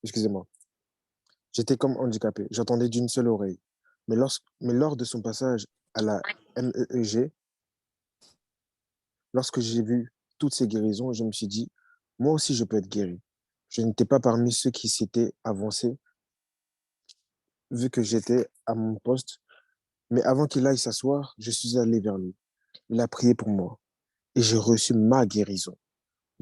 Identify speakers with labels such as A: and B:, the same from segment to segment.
A: excusez-moi. J'étais comme handicapé. J'entendais d'une seule oreille. Mais lors de son passage à la MEEG, lorsque j'ai vu toutes ces guérisons, je me suis dit, moi aussi, je peux être guéri. Je n'étais pas parmi ceux qui s'étaient avancés, vu que j'étais à mon poste. Mais avant qu'il aille s'asseoir, je suis allé vers lui. Il a prié pour moi et j'ai reçu ma guérison.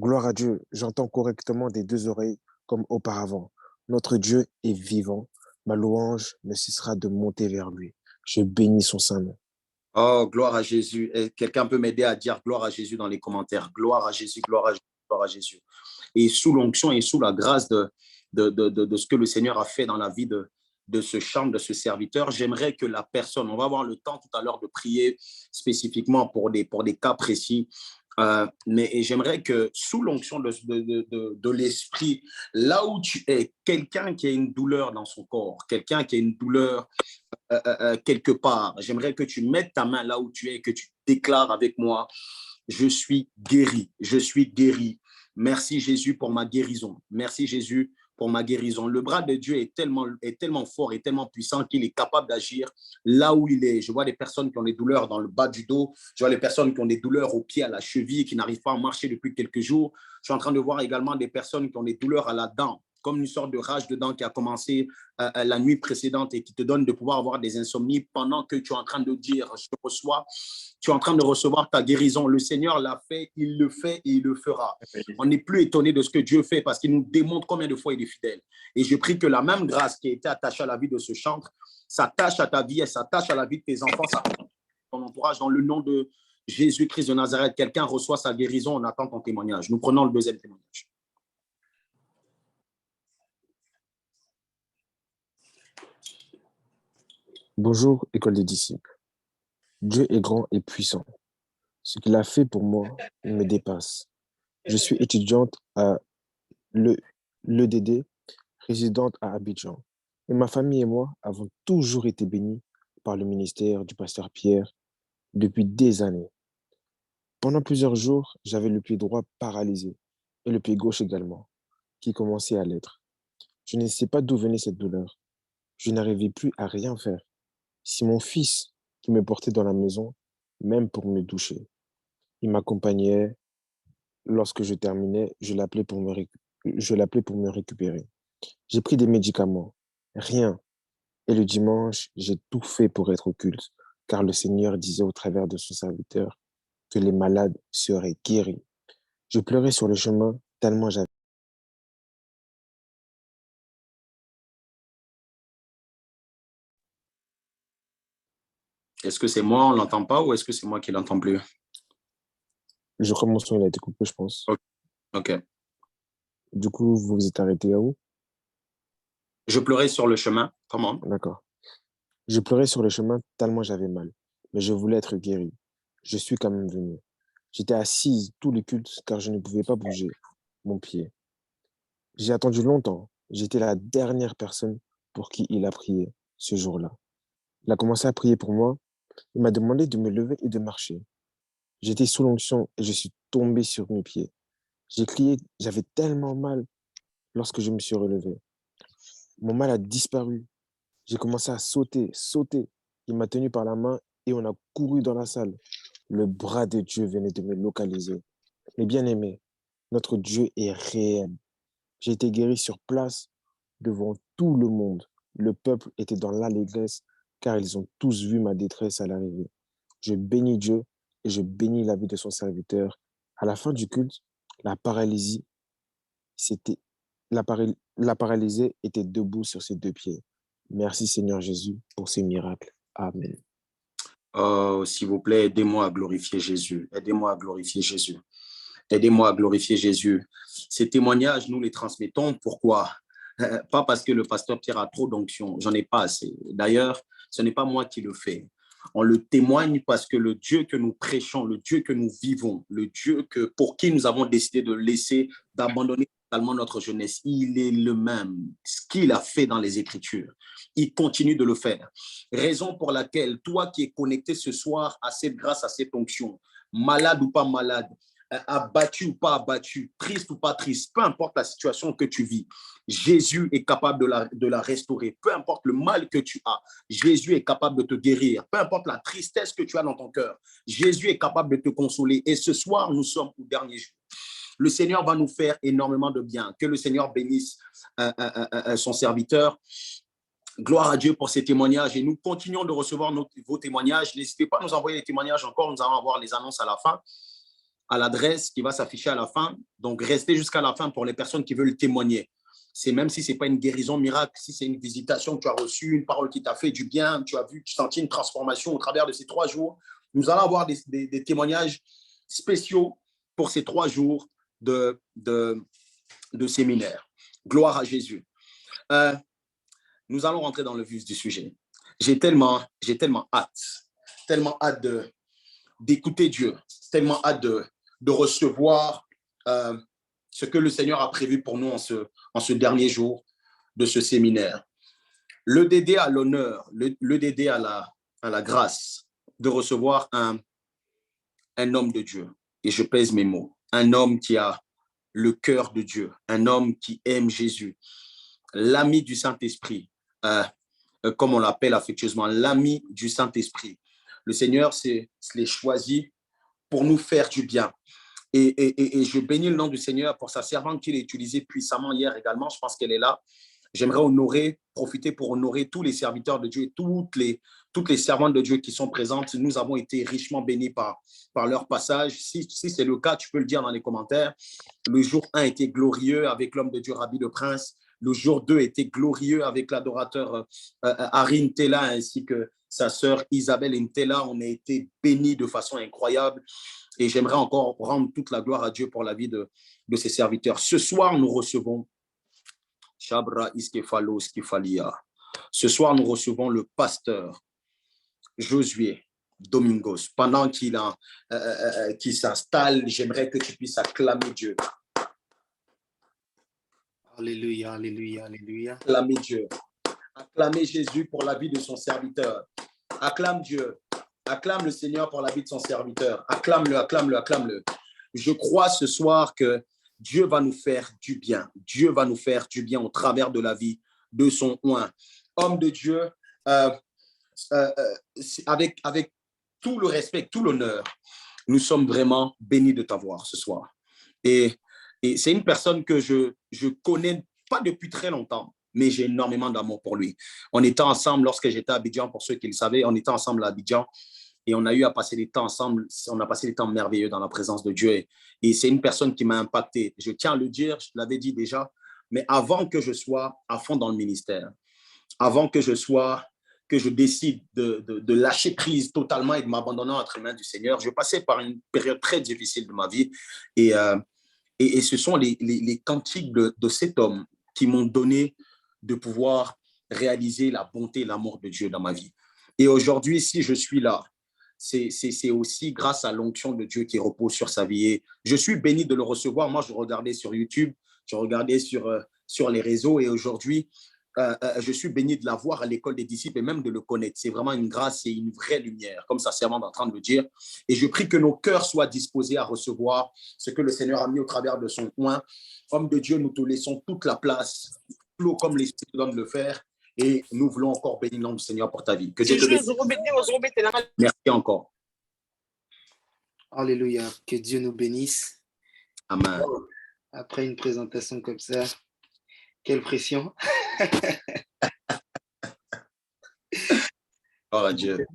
A: Gloire à Dieu, j'entends correctement des deux oreilles comme auparavant. Notre Dieu est vivant. Ma louange ne cessera de monter vers lui. Je bénis son saint nom.
B: Oh, gloire à Jésus. Quelqu'un peut m'aider à dire gloire à Jésus dans les commentaires. Gloire à Jésus, gloire à Jésus, gloire à Jésus. Et sous l'onction et sous la grâce de ce que le Seigneur a fait dans la vie de ce chant, de ce serviteur, j'aimerais que la personne, on va avoir le temps tout à l'heure de prier spécifiquement pour des cas précis, mais j'aimerais que sous l'onction de l'esprit, là où tu es, quelqu'un qui a une douleur dans son corps, quelqu'un qui a une douleur quelque part, j'aimerais que tu mettes ta main là où tu es et que tu déclares avec moi, je suis guéri, je suis guéri. Merci Jésus pour ma guérison. Merci Jésus pour ma guérison. Le bras de Dieu est tellement fort et tellement puissant qu'il est capable d'agir là où il est. Je vois des personnes qui ont des douleurs dans le bas du dos. Je vois des personnes qui ont des douleurs aux pieds, à la cheville, qui n'arrivent pas à marcher depuis quelques jours. Je suis en train de voir également des personnes qui ont des douleurs à la dent, comme une sorte de rage de dents qui a commencé la nuit précédente et qui te donne de pouvoir avoir des insomnies pendant que tu es en train de dire, je reçois, tu es en train de recevoir ta guérison. Le Seigneur l'a fait, il le fait et il le fera. On n'est plus étonné de ce que Dieu fait parce qu'il nous démontre combien de fois il est fidèle. Et je prie que la même grâce qui a été attachée à la vie de ce chantre s'attache à ta vie et s'attache à la vie de tes enfants, s'attache à ton entourage dans le nom de Jésus-Christ de Nazareth. Quelqu'un reçoit sa guérison, on attend ton témoignage. Nous prenons le deuxième témoignage.
A: Bonjour, école des disciples. Dieu est grand et puissant. Ce qu'il a fait pour moi me dépasse. Je suis étudiante à l'EDD, résidente à Abidjan. Et ma famille et moi avons toujours été bénis par le ministère du pasteur Pierre depuis des années. Pendant plusieurs jours, j'avais le pied droit paralysé et le pied gauche également, qui commençait à l'être. Je ne sais pas d'où venait cette douleur. Je n'arrivais plus à rien faire. C'est mon fils qui me portait dans la maison, même pour me doucher. Il m'accompagnait. Lorsque je terminais, je l'appelais pour me récupérer. J'ai pris des médicaments. Rien. Et le dimanche, j'ai tout fait pour être au culte, car le Seigneur disait au travers de son serviteur que les malades seraient guéris. Je pleurais sur le chemin tellement j'avais.
B: Est-ce que c'est moi, on ne l'entend pas, ou est-ce que c'est moi qui ne l'entends plus?
A: Je crois que mon son il a été coupé, je pense.
B: Ok.
A: Du coup, vous vous êtes arrêté à où?
B: Je pleurais sur le chemin. Comment?
A: D'accord. Je pleurais sur le chemin tellement j'avais mal, mais je voulais être guéri. Je suis quand même venu. J'étais assise tout le culte car je ne pouvais pas bouger mon pied. J'ai attendu longtemps. J'étais la dernière personne pour qui il a prié ce jour-là. Il a commencé à prier pour moi. Il m'a demandé de me lever et de marcher. J'étais sous l'onction et je suis tombé sur mes pieds. J'ai crié, j'avais tellement mal lorsque je me suis relevé. Mon mal a disparu. J'ai commencé à sauter, sauter. Il m'a tenu par la main et on a couru dans la salle. Le bras de Dieu venait de me localiser. Mes bien-aimés, notre Dieu est réel. J'ai été guéri sur place devant tout le monde. Le peuple était dans l'allégresse car ils ont tous vu ma détresse à l'arrivée. Je bénis Dieu et je bénis la vie de son serviteur. À la fin du culte, la paralysie, c'était, la paralysée était debout sur ses deux pieds. Merci Seigneur Jésus pour ces miracles. Amen.
B: Oh, s'il vous plaît, aidez-moi à glorifier Jésus. Aidez-moi à glorifier Jésus. Aidez-moi à glorifier Jésus. Ces témoignages, nous les transmettons. Pourquoi? Pas parce que le pasteur Pierre a trop d'onction. J'en ai pas assez. D'ailleurs, ce n'est pas moi qui le fais. On le témoigne parce que le Dieu que nous prêchons, le Dieu que nous vivons, le Dieu pour qui nous avons décidé de laisser, d'abandonner totalement notre jeunesse, il est le même. Ce qu'il a fait dans les Écritures, il continue de le faire. Raison pour laquelle, toi qui es connecté ce soir à cette grâce, à cette onction, malade ou pas malade, abattu ou pas abattu, triste ou pas triste, peu importe la situation que tu vis, Jésus est capable de la restaurer. Peu importe le mal que tu as, Jésus est capable de te guérir. Peu importe la tristesse que tu as dans ton cœur, Jésus est capable de te consoler. Et ce soir, nous sommes au dernier jour. Le Seigneur va nous faire énormément de bien. Que le Seigneur bénisse son serviteur. Gloire à Dieu pour ces témoignages et nous continuons de recevoir vos témoignages. N'hésitez pas à nous envoyer les témoignages encore. Nous allons avoir les annonces à la fin, à l'adresse qui va s'afficher à la fin. Donc, restez jusqu'à la fin pour les personnes qui veulent témoigner. C'est même si ce n'est pas une guérison miracle, si c'est une visitation que tu as reçue, une parole qui t'a fait du bien, tu as vu, tu as senti une transformation au travers de ces 3 jours. Nous allons avoir des témoignages spéciaux pour ces 3 jours de séminaire. Gloire à Jésus. Nous allons rentrer dans le vif du sujet. J'ai tellement hâte d'écouter Dieu, tellement hâte de recevoir ce que le Seigneur a prévu pour nous en ce dernier jour de ce séminaire. Le dédé à l'honneur, le dédé à la grâce de recevoir un homme de Dieu. Et je pèse mes mots. Un homme qui a le cœur de Dieu, un homme qui aime Jésus, l'ami du Saint-Esprit, comme on l'appelle affectueusement, l'ami du Saint-Esprit. Le Seigneur l'est choisi pour nous faire du bien. Et je bénis le nom du Seigneur pour sa servante qu'il a utilisée puissamment hier également. Je pense qu'elle est là. J'aimerais profiter pour honorer tous les serviteurs de Dieu et toutes les servantes de Dieu qui sont présentes. Nous avons été richement bénis par leur passage. Si c'est le cas, tu peux le dire dans les commentaires. Le jour 1 était glorieux avec l'homme de Dieu, Rabbi le Prince. Le jour 2 était glorieux avec l'adorateur Harry Ntela ainsi que sa sœur Isabelle Ntela. On a été bénis de façon incroyable. Et j'aimerais encore rendre toute la gloire à Dieu pour la vie de ses serviteurs. Ce soir, nous recevons Shabra Iskefalo Skifalia. Ce soir, nous recevons le pasteur Josué Domingos. Pendant qu'il s'installe, j'aimerais que tu puisses acclamer Dieu.
C: Alléluia, alléluia, alléluia.
B: Acclamer Dieu. Acclamer Jésus pour la vie de son serviteur. Acclame Dieu. Acclame le Seigneur pour la vie de son serviteur. Acclame-le, acclame-le, acclame-le. Je crois ce soir que Dieu va nous faire du bien. Dieu va nous faire du bien au travers de la vie de son oint. Homme de Dieu, avec tout le respect, tout l'honneur, nous sommes vraiment bénis de t'avoir ce soir. Et c'est une personne que je connais pas depuis très longtemps, mais j'ai énormément d'amour pour lui. On était ensemble lorsque j'étais à Abidjan, pour ceux qui le savaient, on était ensemble à Abidjan et on a eu à passer des temps ensemble. On a passé des temps merveilleux dans la présence de Dieu et c'est une personne qui m'a impacté. Je tiens à le dire, je l'avais dit déjà, mais avant que je sois à fond dans le ministère, avant que je décide de lâcher prise totalement et de m'abandonner entre les mains du Seigneur, je passais par une période très difficile de ma vie et ce sont les cantiques de cet homme qui m'ont donné de pouvoir réaliser la bonté et l'amour de Dieu dans ma vie. Et aujourd'hui, si je suis là, c'est aussi grâce à l'onction de Dieu qui repose sur sa vie. Et je suis béni de le recevoir. Moi, je regardais sur YouTube, je regardais sur les réseaux et aujourd'hui, je suis béni de l'avoir à l'école des disciples et même de le connaître. C'est vraiment une grâce et une vraie lumière, comme sa servante est en train de le dire. Et je prie que nos cœurs soient disposés à recevoir ce que le Seigneur a mis au travers de son oint. Homme de Dieu, nous te laissons toute la place, comme l'Esprit te donne de le faire. Et nous voulons encore bénir le nom du Seigneur pour ta vie. Que Dieu te bénisse. Merci encore.
C: Alléluia. Que Dieu nous bénisse.
B: Amen.
C: Après une présentation comme ça, quelle pression.
B: Gloire à Dieu.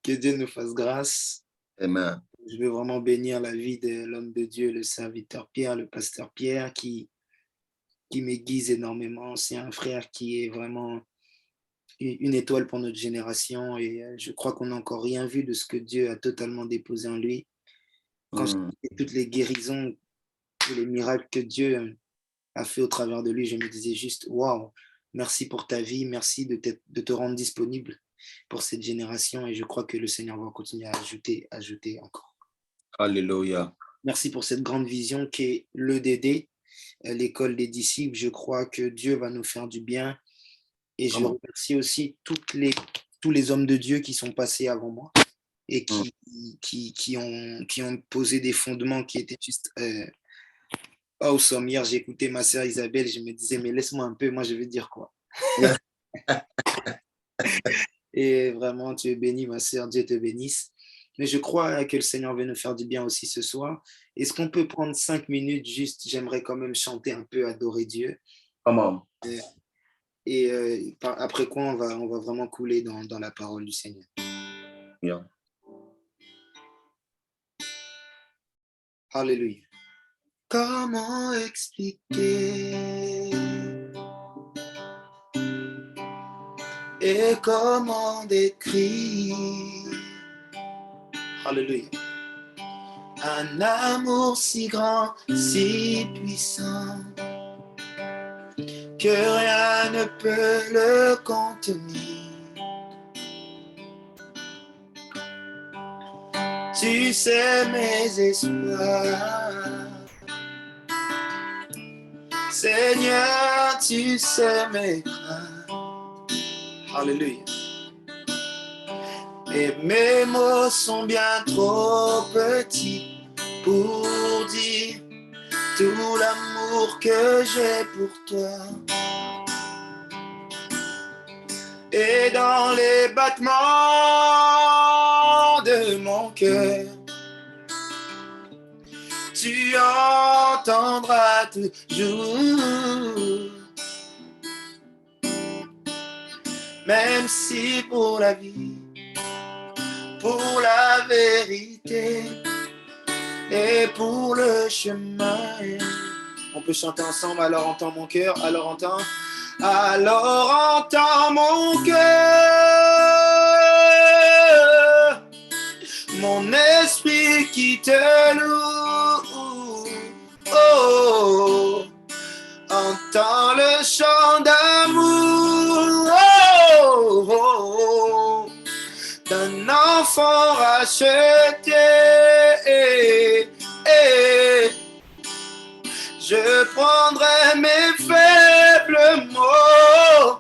C: Que Dieu nous fasse grâce.
B: Amen.
C: Je veux vraiment bénir la vie de l'homme de Dieu, le serviteur Pierre, le pasteur Pierre, qui m'aiguise énormément. C'est un frère qui est vraiment une étoile pour notre génération et je crois qu'on n'a encore rien vu de ce que Dieu a totalement déposé en lui. Quand je dis toutes les guérisons, tous les miracles que Dieu a fait au travers de lui, je me disais juste, waouh, merci pour ta vie, merci de te rendre disponible pour cette génération et je crois que le Seigneur va continuer à ajouter encore.
B: Alléluia.
C: Merci pour cette grande vision qui est l'EDD, l'école des disciples. Je crois que Dieu va nous faire du bien et je remercie aussi tous les hommes de Dieu qui sont passés avant moi et qui ont posé des fondements qui étaient juste awesome. Hier, j'ai écouté ma sœur Isabelle, je me disais, mais laisse-moi un peu, moi je vais dire quoi. Et vraiment, tu es bénie, ma sœur, Dieu te bénisse. Mais je crois que le Seigneur veut nous faire du bien aussi ce soir. Est-ce qu'on peut prendre 5 minutes juste? J'aimerais quand même chanter un peu, adorer Dieu.
B: Come on.
C: Et après quoi, on va vraiment couler dans la parole du Seigneur.
B: Yeah.
C: Alléluia. Comment expliquer et comment décrire, alléluia, un amour si grand, si puissant, que rien ne peut le contenir. Tu sais mes espoirs, Seigneur, tu sais mes craintes. Alléluia. Et mes mots sont bien trop petits pour dire tout l'amour que j'ai pour toi. Et dans les battements de mon cœur, tu entendras toujours. Même si pour la vie, pour la vérité et pour le chemin, on peut chanter ensemble. Alors entends mon cœur, alors entends mon cœur, mon esprit qui te loue. Oh, entends le chant d'amour, oh, oh, oh, d'un enfant racheté. Je prendrai mes faibles mots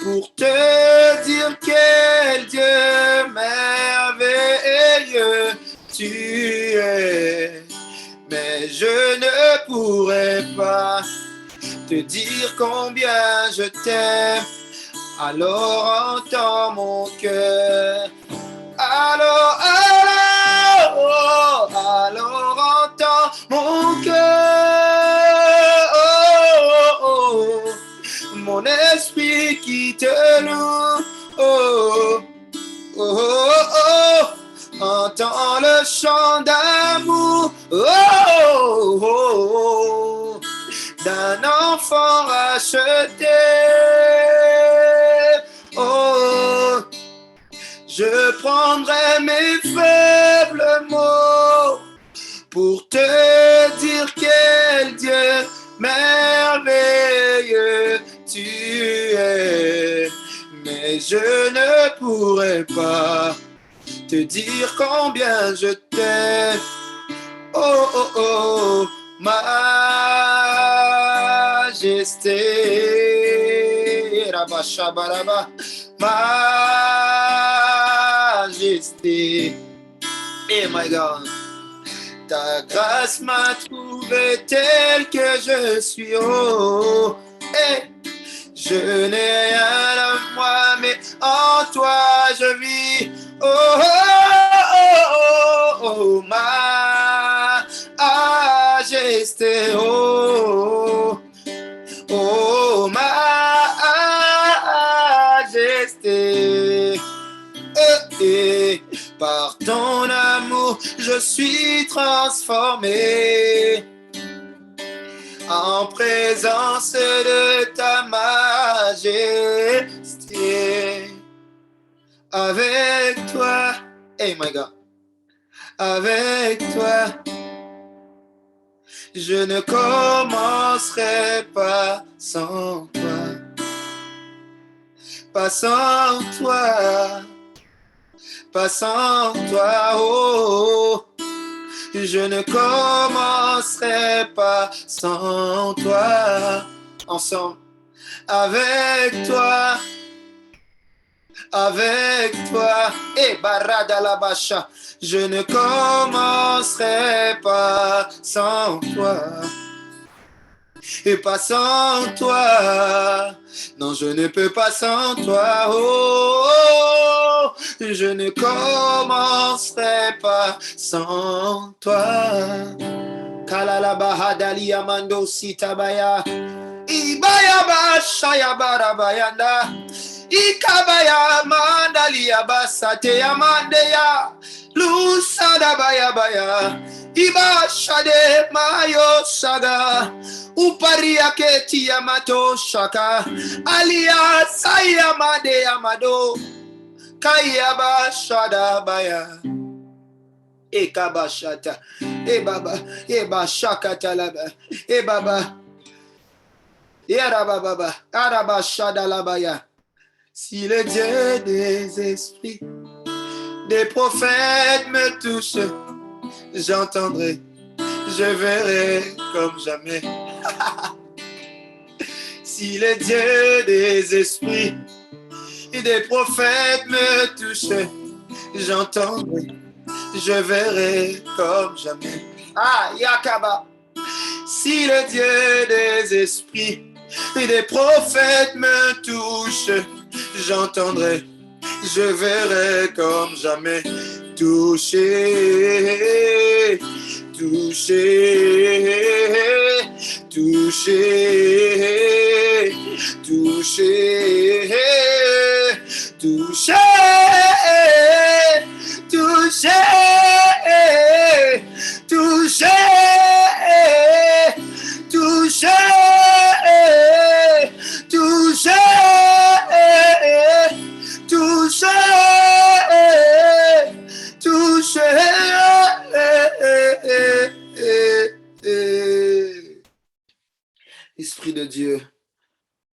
C: pour te dire quel Dieu merveilleux tu es. Mais je ne pourrai pas te dire combien je t'aime. Alors entends mon cœur. Alors entends mon cœur. Oh, oh, oh. Mon esprit qui te loue. Oh, oh, oh, oh. Entends le chant d'amour. Oh, oh, oh. D'un enfant racheté. Oh, je prendrai mes faibles mots pour te dire quel Dieu merveilleux tu es. Mais je ne pourrai pas te dire combien je t'aime. Oh, oh, oh, majesté. Rabashabaraba. Majesté. Eh my God. Ta grâce m'a trouvé tel que je suis. Oh, eh. Je n'ai rien à moi, mais en toi je vis. Oh, oh, oh, oh, oh, majesté. Oh, oh, majesté. Par ton amour, je suis transformé en présence de ta majesté. Avec toi, hey my God, avec toi, je ne commencerai pas sans toi, pas sans toi, pas sans toi, oh. Je ne commencerai pas sans toi. Ensemble, avec toi, avec toi. Et Baradalabasha, je ne commencerai pas sans toi. Et pas sans toi. Non, je ne peux pas sans toi. Oh, oh, je ne commencerai pas sans toi. Kalala bahadali amando sitabaya. Ibaya ba shaya barabayanda. Ikabaya mandali abasate amandeya. Lusada baya baya. Iba shade mayo saga. Uparia keti yamato shaka. Alia sayamade amado. Kayaba shada baya. Ekabashata. E baba. Eba shakata laba. E baba. Yara baba. Araba shada labaya. Si le Dieu des esprits, des prophètes me touche, j'entendrai, je verrai comme jamais. Si le Dieu des esprits et des prophètes me touche, j'entendrai, je verrai comme jamais. Ah, Yakaba. Si le Dieu des esprits et des prophètes me touche, j'entendrai, je verrai comme jamais. Toucher, toucher, toucher, toucher, toucher, toucher, toucher, toucher, toucher, toucher, toucher.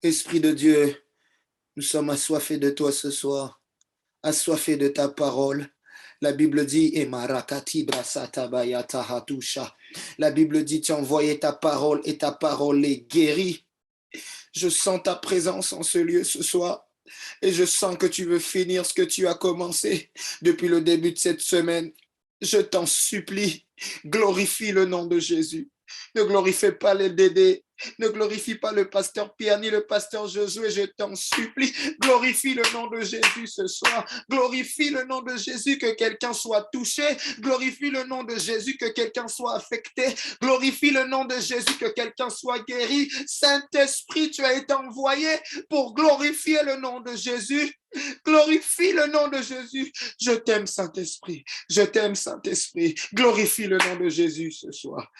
C: Esprit de Dieu, nous sommes assoiffés de toi ce soir, assoiffés de ta parole. La Bible dit, la Bible dit, tu as envoyé ta parole et ta parole est guérie. Je sens ta présence en ce lieu ce soir et je sens que tu veux finir ce que tu as commencé depuis le début de cette semaine. Je t'en supplie, glorifie le nom de Jésus. Ne glorifie pas les Dédés, ne glorifie pas le pasteur Pierre ni le pasteur Josué, je t'en supplie. Glorifie le nom de Jésus ce soir. Glorifie le nom de Jésus, que quelqu'un soit touché. Glorifie le nom de Jésus, que quelqu'un soit affecté. Glorifie le nom de Jésus, que quelqu'un soit guéri. Saint-Esprit, tu as été envoyé pour glorifier le nom de Jésus. Glorifie le nom de Jésus. Je t'aime, Saint-Esprit. Je t'aime, Saint-Esprit. Glorifie le nom de Jésus ce soir.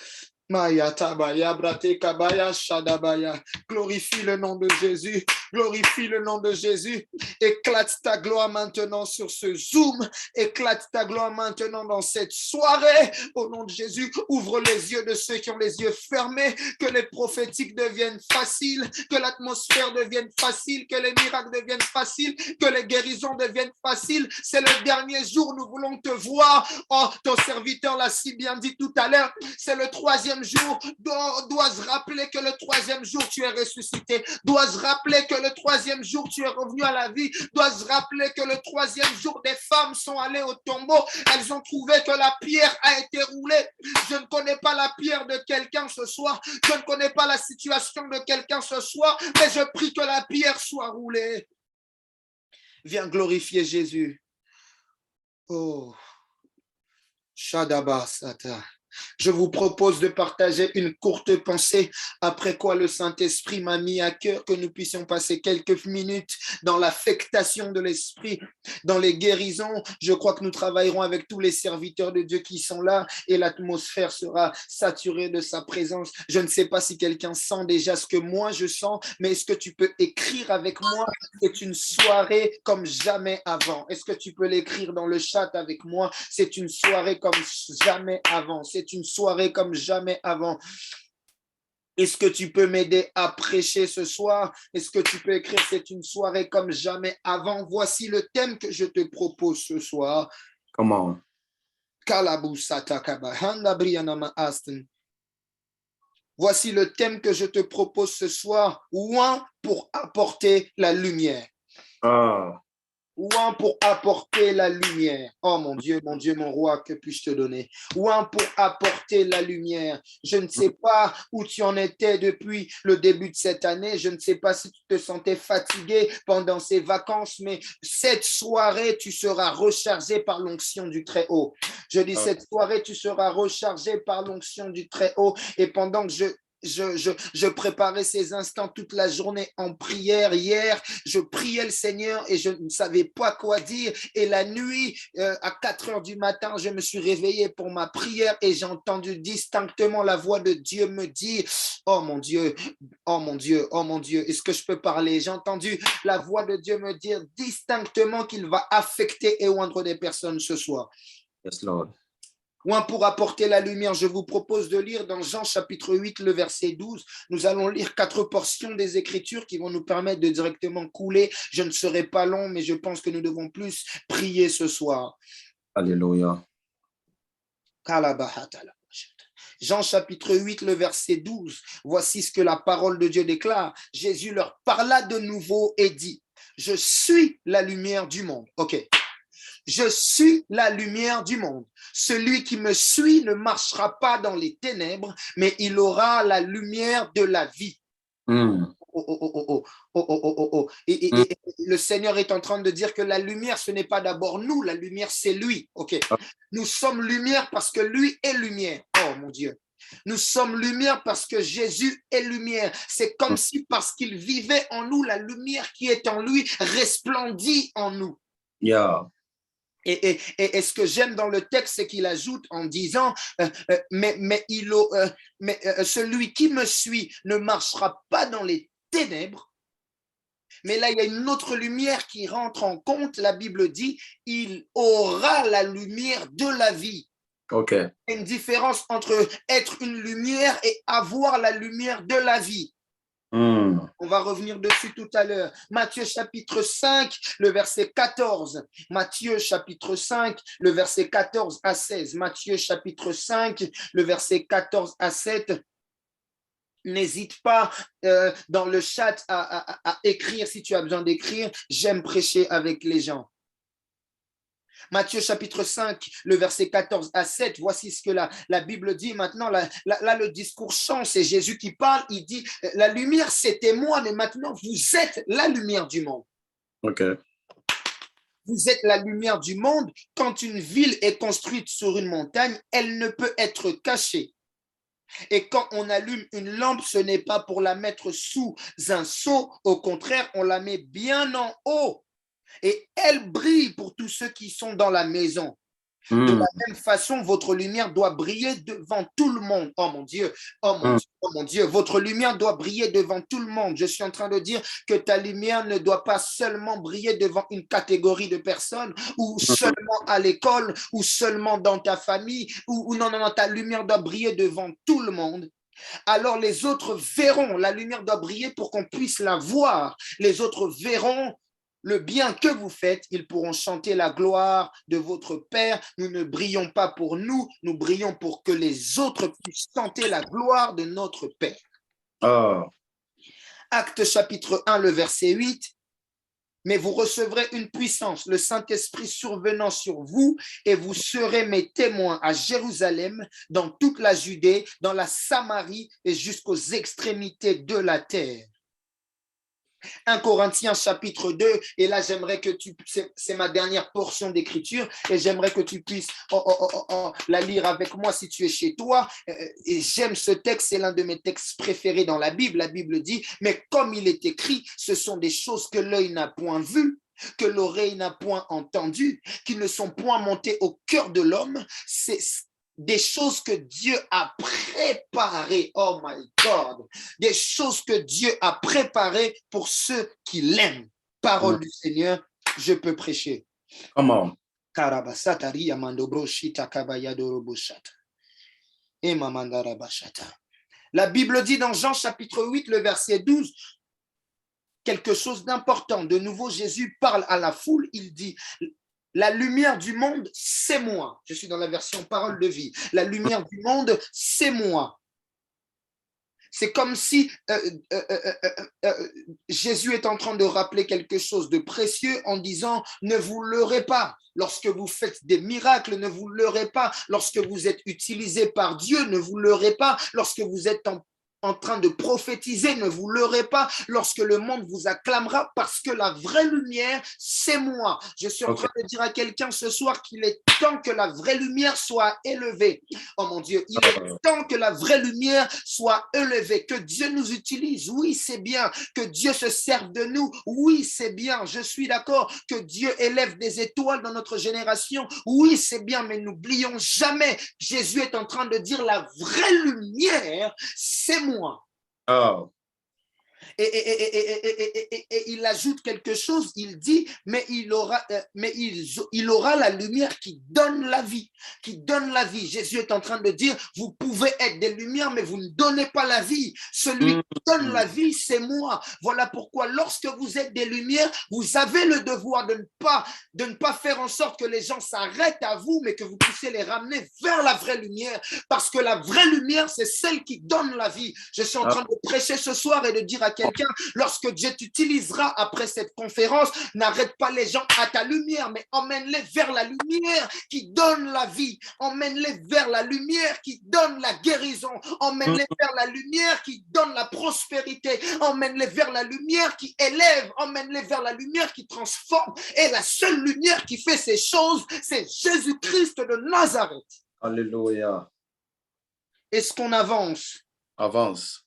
C: Maya tabaya brate kabaya shadabaya. Glorifie le nom de Jésus. Glorifie le nom de Jésus. Éclate ta gloire maintenant sur ce Zoom. Éclate ta gloire maintenant dans cette soirée. Au nom de Jésus, ouvre les yeux de ceux qui ont les yeux fermés. Que les prophétiques deviennent faciles. Que l'atmosphère devienne facile. Que les miracles deviennent faciles. Que les guérisons deviennent faciles. C'est le dernier jour. Nous voulons te voir. Oh, ton serviteur l'a si bien dit tout à l'heure. C'est le troisième jour, dois-je rappeler que le troisième jour tu es ressuscité, dois-je rappeler que le troisième jour tu es revenu à la vie, dois-je rappeler que le troisième jour des femmes sont allées au tombeau, elles ont trouvé que la pierre a été roulée. Je ne connais pas la pierre de quelqu'un ce soir, je ne connais pas la situation de quelqu'un ce soir, mais je prie que la pierre soit roulée. Viens glorifier Jésus. Oh, Shadabasata. Je vous propose de partager une courte pensée, après quoi le Saint-Esprit m'a mis à cœur que nous puissions passer quelques minutes dans l'affectation de l'Esprit, dans les guérisons. Je crois que nous travaillerons avec tous les serviteurs de Dieu qui sont là et l'atmosphère sera saturée de sa présence. Je ne sais pas si quelqu'un sent déjà ce que moi je sens, mais est-ce que tu peux écrire avec moi? C'est une soirée comme jamais avant. Est-ce que tu peux l'écrire dans le chat avec moi? C'est une soirée comme jamais avant. C'est une soirée comme jamais avant. Est-ce que tu peux m'aider à prêcher ce soir? Est-ce que tu peux écrire c'est une soirée comme jamais avant? Voici le thème que je te propose ce soir.
B: Comment?
C: Voici le thème que je te propose ce soir. Oin pour apporter la lumière.
B: Ah.
C: Ou un pour apporter la lumière. Oh mon Dieu, mon roi, que puis-je te donner? Ou un pour apporter la lumière. Je ne sais pas où tu en étais depuis le début de cette année. Je ne sais pas si tu te sentais fatigué pendant ces vacances, mais cette soirée, tu seras rechargé par l'onction du Très-Haut. Je dis, cette soirée, tu seras rechargé par l'onction du Très-Haut. Et pendant que je préparais ces instants toute la journée en prière hier. Je priais le Seigneur et je ne savais pas quoi dire. Et la nuit, à 4 heures du matin, je me suis réveillé pour ma prière et j'ai entendu distinctement la voix de Dieu me dire, oh mon Dieu, oh mon Dieu, oh mon Dieu, est-ce que je peux parler? J'ai entendu la voix de Dieu me dire distinctement qu'il va affecter et oindre des personnes ce soir.
B: Yes, Lord.
C: Ou un pour apporter la lumière, je vous propose de lire dans Jean chapitre 8, le verset 12. Nous allons lire 4 portions des Écritures qui vont nous permettre de directement couler. Je ne serai pas long, mais je pense que nous devons plus prier ce soir.
B: Alléluia.
C: Jean chapitre 8, le verset 12. Voici ce que la parole de Dieu déclare. Jésus leur parla de nouveau et dit, je suis la lumière du monde. OK. Je suis la lumière du monde. Celui qui me suit ne marchera pas dans les ténèbres, mais il aura la lumière de la vie. Et le Seigneur est en train de dire que la lumière, ce n'est pas d'abord nous, la lumière, c'est lui. OK. Nous sommes lumière parce que lui est lumière. Oh mon Dieu. Nous sommes lumière parce que Jésus est lumière. C'est comme si parce qu'il vivait en nous, la lumière qui est en lui resplendit en nous.
B: Yeah.
C: Et ce que j'aime dans le texte, c'est qu'il ajoute en disant, celui qui me suit ne marchera pas dans les ténèbres. Mais là, il y a une autre lumière qui rentre en compte. La Bible dit, il aura la lumière de la vie.
B: OK.
C: Il y a une différence entre être une lumière et avoir la lumière de la vie. On va revenir dessus tout à l'heure. Matthieu chapitre 5, le verset 14. Matthieu chapitre 5, le verset 14 à 16. Matthieu chapitre 5, le verset 14 à 7. N'hésite pas dans le chat à écrire si tu as besoin d'écrire. J'aime prêcher avec les gens. Matthieu chapitre 5, le verset 14 à 7, voici ce que la Bible dit maintenant. Là, le discours change, c'est Jésus qui parle. Il dit, la lumière, c'était moi, mais maintenant, vous êtes la lumière du monde.
B: OK.
C: Vous êtes la lumière du monde. Quand une ville est construite sur une montagne, elle ne peut être cachée. Et quand on allume une lampe, ce n'est pas pour la mettre sous un seau. Au contraire, on la met bien en haut. Et elle brille pour tous ceux qui sont dans la maison. De la même façon, votre lumière doit briller devant tout le monde. Oh mon Dieu, oh mon Dieu, oh mon Dieu, votre lumière doit briller devant tout le monde. Je suis en train de dire que ta lumière ne doit pas seulement briller devant une catégorie de personnes, ou seulement à l'école, ou seulement dans ta famille, ou non, ta lumière doit briller devant tout le monde. Alors les autres verront, la lumière doit briller pour qu'on puisse la voir. Les autres verront le bien que vous faites, ils pourront chanter la gloire de votre Père. Nous ne brillons pas pour nous, nous brillons pour que les autres puissent chanter la gloire de notre Père. Actes chapitre 1, le verset 8. Mais vous recevrez une puissance, le Saint-Esprit survenant sur vous, et vous serez mes témoins à Jérusalem, dans toute la Judée, dans la Samarie et jusqu'aux extrémités de la terre. 1 Corinthiens chapitre 2, et là j'aimerais que c'est ma dernière portion d'écriture, et j'aimerais que tu puisses la lire avec moi si tu es chez toi. Et j'aime ce texte, c'est l'un de mes textes préférés dans la Bible. La Bible dit, mais comme il est écrit, ce sont des choses que l'œil n'a point vues, que l'oreille n'a point entendues, qui ne sont point montées au cœur de l'homme. C'est des choses que Dieu a préparées, oh my God, des choses que Dieu a préparées pour ceux qui l'aiment. Parole du Seigneur, je peux prêcher.
B: Comment?
C: La Bible dit dans Jean chapitre 8, le verset 12, quelque chose d'important. De nouveau, Jésus parle à la foule, il dit, la lumière du monde, c'est moi. Je suis dans la version parole de vie. La lumière du monde, c'est moi. c'est comme si Jésus est en train de rappeler quelque chose de précieux en disant, ne vous leurrez pas. Lorsque vous faites des miracles, ne vous leurrez pas. Lorsque vous êtes utilisé par Dieu, ne vous leurrez pas. Lorsque vous êtes en train de prophétiser, ne vous leurrez pas lorsque le monde vous acclamera, parce que la vraie lumière, c'est moi. Je suis en train de dire à quelqu'un ce soir qu'il est temps que la vraie lumière soit élevée. Oh mon Dieu, il est temps que la vraie lumière soit élevée, que Dieu nous utilise. Oui, c'est bien. Que Dieu se serve de nous. Oui, c'est bien. Je suis d'accord que Dieu élève des étoiles dans notre génération. Oui, c'est bien, mais n'oublions jamais, Jésus est en train de dire la vraie lumière, c'est moi.
B: Oh.
C: Et il ajoute quelque chose, il dit, mais il aura la lumière qui donne la vie, qui donne la vie. Jésus est en train de dire, vous pouvez être des lumières, mais vous ne donnez pas la vie. Celui qui donne la vie, c'est moi. Voilà pourquoi lorsque vous êtes des lumières, vous avez le devoir de ne pas faire en sorte que les gens s'arrêtent à vous, mais que vous puissiez les ramener vers la vraie lumière, parce que la vraie lumière, c'est celle qui donne la vie. Je suis en train de prêcher ce soir et de dire à quelqu'un, lorsque Dieu t'utilisera après cette conférence, n'arrête pas les gens à ta lumière, mais emmène-les vers la lumière qui donne la vie, emmène-les vers la lumière qui donne la guérison, emmène-les vers la lumière qui donne la prospérité, emmène-les vers la lumière qui élève, emmène-les vers la lumière qui transforme, et la seule lumière qui fait ces choses, c'est Jésus-Christ de Nazareth.
B: Alléluia.
C: Est-ce qu'on avance?
B: Avance.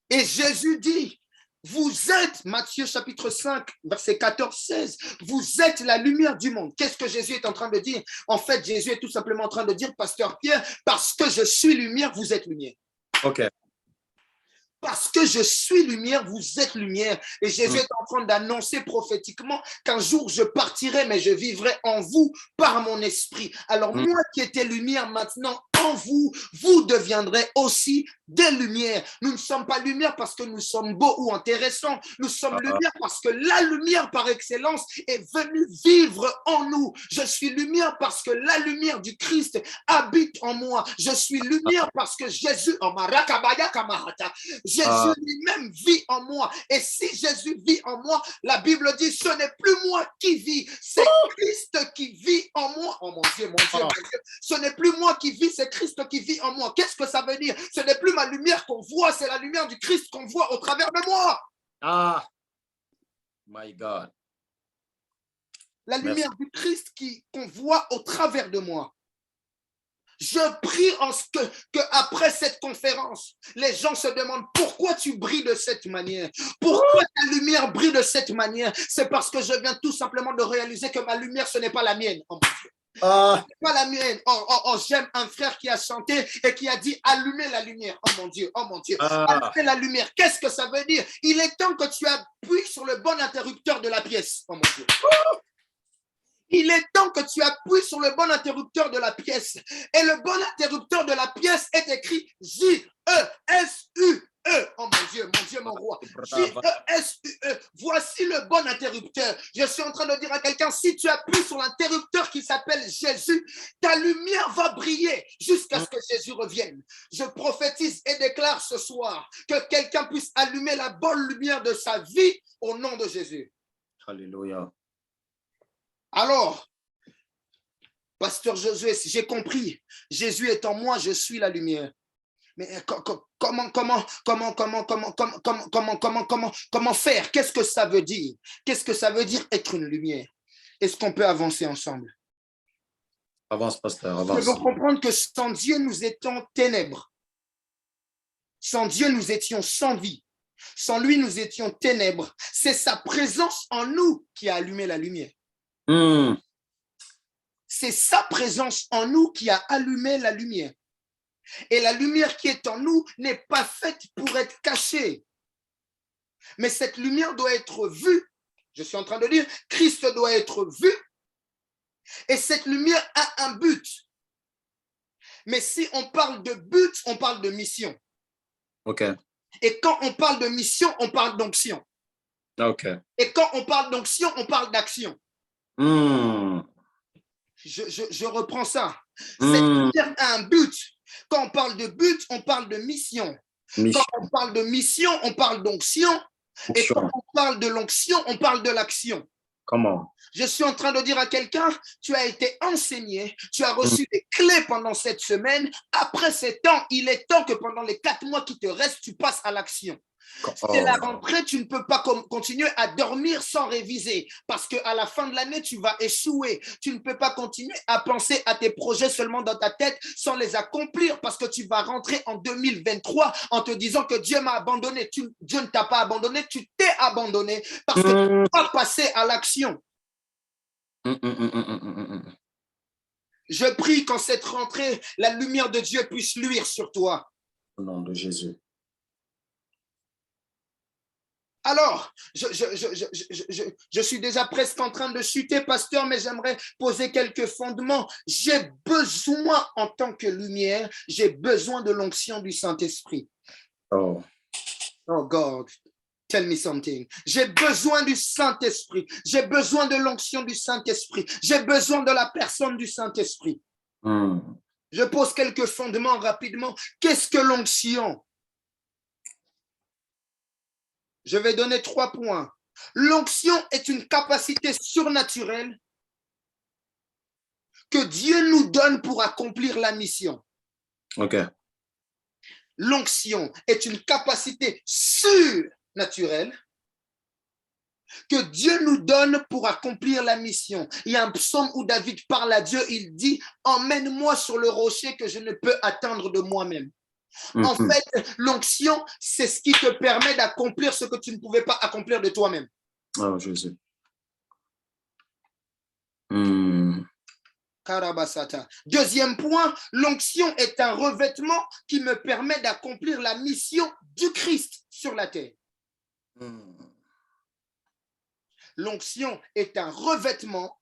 C: Et Jésus dit, vous êtes, Matthieu chapitre 5, verset 14-16, vous êtes la lumière du monde. Qu'est-ce que Jésus est en train de dire? En fait, Jésus est tout simplement en train de dire, pasteur Pierre, parce que je suis lumière, vous êtes lumière.
B: OK.
C: Parce que je suis lumière, vous êtes lumière. Et Jésus est en train d'annoncer prophétiquement qu'un jour je partirai, mais je vivrai en vous par mon esprit. Alors moi qui étais lumière, maintenant en vous, vous deviendrez aussi des lumières. Nous ne sommes pas lumière parce que nous sommes beaux ou intéressants. Nous sommes lumière parce que la lumière par excellence est venue vivre en nous. Je suis lumière parce que la lumière du Christ habite en moi. Je suis lumière parce que Jésus, Jésus lui-même vit en moi. Et si Jésus vit en moi, la Bible dit, ce n'est plus moi qui vis, c'est Christ qui vit en moi. Oh mon Dieu, mon Dieu, mon Dieu. Ce n'est plus moi qui vis, c'est Christ qui vit en moi. Qu'est-ce que ça veut dire? Ce n'est plus ma lumière qu'on voit, c'est la lumière du Christ qu'on voit au travers de moi.
B: Ah, my God.
C: La lumière du Christ qu'on voit au travers de moi. Je prie que après cette conférence, les gens se demandent pourquoi tu brilles de cette manière, pourquoi ta lumière brille de cette manière. C'est parce que je viens tout simplement de réaliser que ma lumière, ce n'est pas la mienne. Oh mon Dieu. Pas la mienne. J'aime un frère qui a chanté et qui a dit allumez la lumière. Oh mon Dieu, oh mon Dieu. Allumez la lumière. Qu'est-ce que ça veut dire? Il est temps que tu appuies sur le bon interrupteur de la pièce. Oh mon Dieu. Il est temps que tu appuies sur le bon interrupteur de la pièce. Et le bon interrupteur de la pièce est écrit J-E-S-U-E. Oh mon Dieu, mon roi. J-E-S-U-E. Voici le bon interrupteur. Je suis en train de dire à quelqu'un, si tu appuies sur l'interrupteur qui s'appelle Jésus, ta lumière va briller jusqu'à ce que Jésus revienne. Je prophétise et déclare ce soir que quelqu'un puisse allumer la bonne lumière de sa vie au nom de Jésus.
B: Alléluia.
C: Alors, pasteur Josué, j'ai compris. Jésus est en moi, je suis la lumière. Mais comment faire? Qu'est-ce que ça veut dire? Qu'est-ce que ça veut dire être une lumière? Est-ce qu'on peut avancer ensemble?
B: Avance, pasteur, avance.
C: Nous devons comprendre que sans Dieu, nous étions ténèbres. Sans Dieu, nous étions sans vie. Sans lui, nous étions ténèbres. C'est sa présence en nous qui a allumé la lumière. C'est sa présence en nous qui a allumé la lumière. Et la lumière qui est en nous n'est pas faite pour être cachée. Mais cette lumière doit être vue. Je suis en train de dire, Christ doit être vu. Et cette lumière a un but. Mais si on parle de but, on parle de mission.
B: OK.
C: Et quand on parle de mission, on parle d'onction.
B: OK.
C: Et quand on parle d'onction, on parle d'action. Je reprends ça. Cette lumière a un but. Quand on parle de but, on parle de mission.
B: Mission.
C: Quand on parle de mission, on parle d'onction. Et quand on parle de l'onction, on parle de l'action.
B: Comment?
C: Je suis en train de dire à quelqu'un, tu as été enseigné, tu as reçu des clés pendant cette semaine. Après ces temps, il est temps que pendant les 4 mois qui te restent, tu passes à l'action. C'est la rentrée, tu ne peux pas continuer à dormir sans réviser parce qu'à la fin de l'année, tu vas échouer. Tu ne peux pas continuer à penser à tes projets seulement dans ta tête sans les accomplir parce que tu vas rentrer en 2023 en te disant que Dieu m'a abandonné. Dieu ne t'a pas abandonné, tu t'es abandonné parce que tu ne peux pas passer à l'action. Je prie qu'en cette rentrée, la lumière de Dieu puisse luire sur toi.
B: Au nom de Jésus.
C: Alors, je suis déjà presque en train de chuter, pasteur, mais j'aimerais poser quelques fondements. J'ai besoin, en tant que lumière, j'ai besoin de l'onction du Saint-Esprit.
B: Oh
C: God, tell me something. J'ai besoin du Saint-Esprit. J'ai besoin de l'onction du Saint-Esprit. J'ai besoin de la personne du Saint-Esprit. Je pose quelques fondements rapidement. Qu'est-ce que l'onction? Je vais donner 3 points. L'onction est une capacité surnaturelle que Dieu nous donne pour accomplir la mission.
B: OK.
C: L'onction est une capacité surnaturelle que Dieu nous donne pour accomplir la mission. Il y a un psaume où David parle à Dieu, il dit « Emmène-moi sur le rocher que je ne peux atteindre de moi-même ». En fait, l'onction, c'est ce qui te permet d'accomplir ce que tu ne pouvais pas accomplir de toi-même.
B: Oh, Jésus.
C: Karabasata. Deuxième point, l'onction est un revêtement qui me permet d'accomplir la mission du Christ sur la terre. L'onction est un revêtement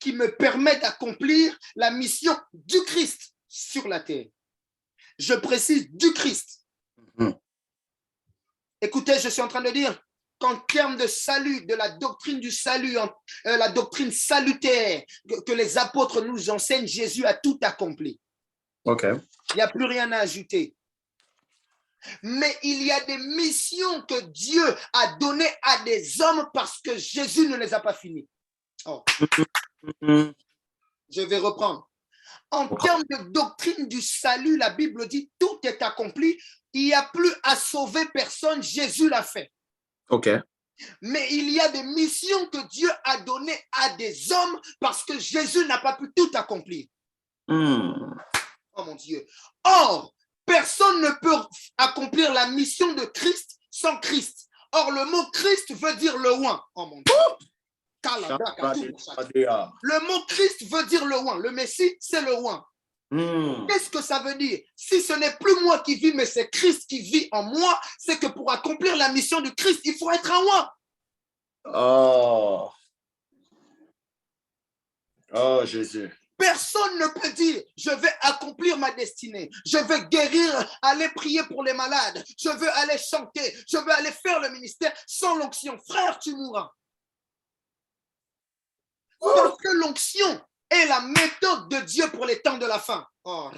C: qui me permet d'accomplir la mission du Christ sur la terre. Je précise du Christ. Écoutez, je suis en train de dire qu'en termes de salut, de la doctrine du salut, la doctrine salutaire que les apôtres nous enseignent, Jésus a tout accompli.
B: OK.
C: Il n'y a plus rien à ajouter. Mais il y a des missions que Dieu a données à des hommes parce que Jésus ne les a pas finies. Oh. Je vais reprendre. En termes de doctrine du salut, la Bible dit tout est accompli. Il n'y a plus à sauver personne. Jésus l'a fait.
B: OK.
C: Mais il y a des missions que Dieu a données à des hommes parce que Jésus n'a pas pu tout accomplir. Oh mon Dieu. Or, personne ne peut accomplir la mission de Christ sans Christ. Or, le mot Christ veut dire le oint. Oh mon Dieu. Le mot Christ veut dire le oint. Le Messie, c'est le oint. Qu'est-ce que ça veut dire? Si ce n'est plus moi qui vis, mais c'est Christ qui vit en moi, c'est que pour accomplir la mission du Christ, il faut être un oint.
B: Oh. Oh, Jésus.
C: Personne ne peut dire, je vais accomplir ma destinée, je vais guérir, aller prier pour les malades, je veux aller chanter, je veux aller faire le ministère sans l'onction. Frère, tu mourras. Parce que l'onction est la méthode de Dieu pour les temps de la fin. Oh,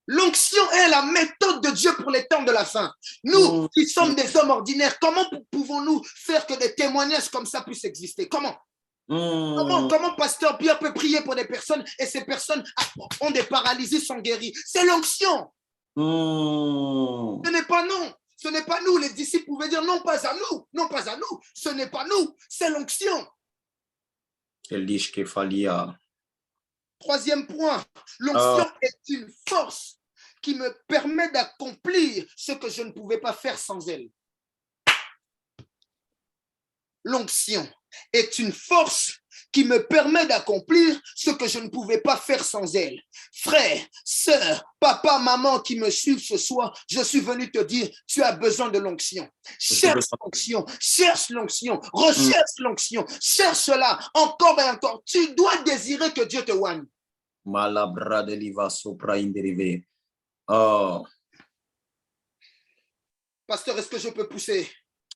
C: l'onction est la méthode de Dieu pour les temps de la fin. Nous qui sommes des hommes ordinaires, comment pouvons-nous faire que des témoignages comme ça puissent exister? Comment? Comment pasteur Pierre peut prier pour des personnes et ces personnes ont des paralysies, sont guéries? C'est l'onction. Ce n'est pas nous. Ce n'est pas nous. Les disciples pouvaient dire non, pas à nous. Non, pas à nous. Ce n'est pas nous. C'est l'onction. Troisième point. L'onction est une force qui me permet d'accomplir ce que je ne pouvais pas faire sans elle. L'onction est une force qui me permet d'accomplir ce que je ne pouvais pas faire sans elle. Frère, sœur, papa, maman qui me suivent ce soir, je suis venu te dire, tu as besoin de l'onction. Cherche l'onction, recherche l'onction, cherche-la encore et encore. Tu dois désirer que Dieu te oigne.
B: Malabra de liva sopra inderive. Oh.
C: Pasteur, est-ce que je peux pousser?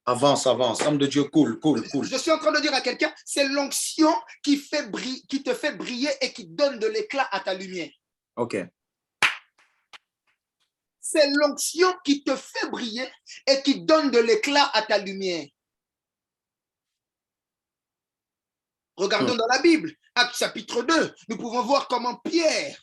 B: Avance, avance. Homme de Dieu, cool.
C: Je suis en train de dire à quelqu'un, c'est l'onction qui te fait briller et qui donne de l'éclat à ta lumière.
B: OK.
C: C'est l'onction qui te fait briller et qui donne de l'éclat à ta lumière. Regardons dans la Bible, Actes chapitre 2, nous pouvons voir comment Pierre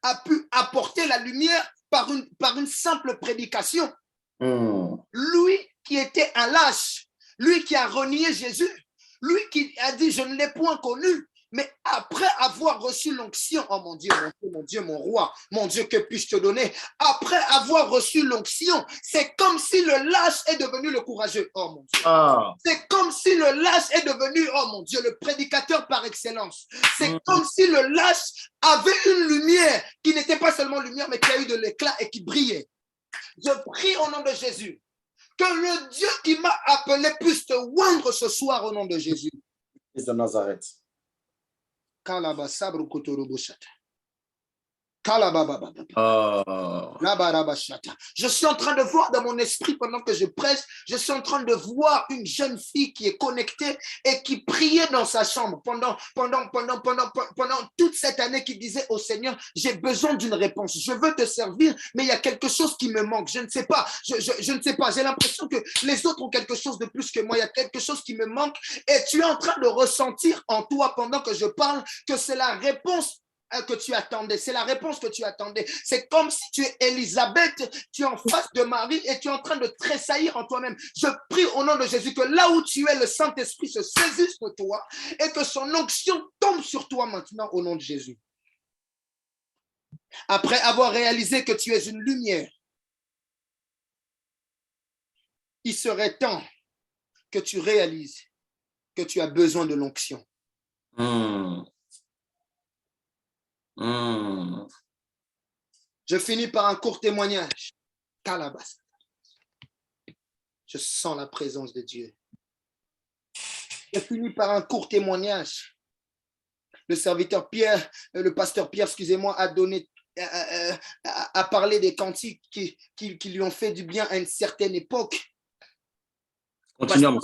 C: a pu apporter la lumière par une simple prédication. Lui qui était un lâche, lui qui a renié Jésus, lui qui a dit « je ne l'ai point connu », mais après avoir reçu l'onction, oh mon Dieu, mon roi, mon Dieu, que puis-je te donner? Après avoir reçu l'onction, c'est comme si le lâche est devenu le courageux. Oh mon Dieu. C'est comme si le lâche est devenu, oh mon Dieu, le prédicateur par excellence. C'est comme si le lâche avait une lumière qui n'était pas seulement lumière, mais qui a eu de l'éclat et qui brillait. Je prie au nom de Jésus que le Dieu qui m'a appelé puisse te oindre ce soir au nom de Jésus.
B: Fils de Nazareth.
C: Je suis en train de voir dans mon esprit pendant que je prêche, je suis en train de voir une jeune fille qui est connectée et qui priait dans sa chambre pendant toute cette année, qui disait au Seigneur, j'ai besoin d'une réponse, je veux te servir, mais il y a quelque chose qui me manque, je ne sais pas, je ne sais pas, j'ai l'impression que les autres ont quelque chose de plus que moi, il y a quelque chose qui me manque et tu es en train de ressentir en toi pendant que je parle que c'est la réponse que tu attendais, c'est la réponse que tu attendais. C'est comme si tu es Élisabeth, tu es en face de Marie et tu es en train de tressaillir en toi-même. Je prie au nom de Jésus que là où tu es, le Saint-Esprit se saisisse de toi et que son onction tombe sur toi maintenant au nom de Jésus. Après avoir réalisé que tu es une lumière, il serait temps que tu réalises que tu as besoin de l'onction. Je finis par un court témoignage. Calabas. Je sens la présence de Dieu. Je finis par un court témoignage. Le serviteur Pierre, le pasteur Pierre, excusez-moi, a parlé des cantiques qui lui ont fait du bien à une certaine époque.
B: Continuons.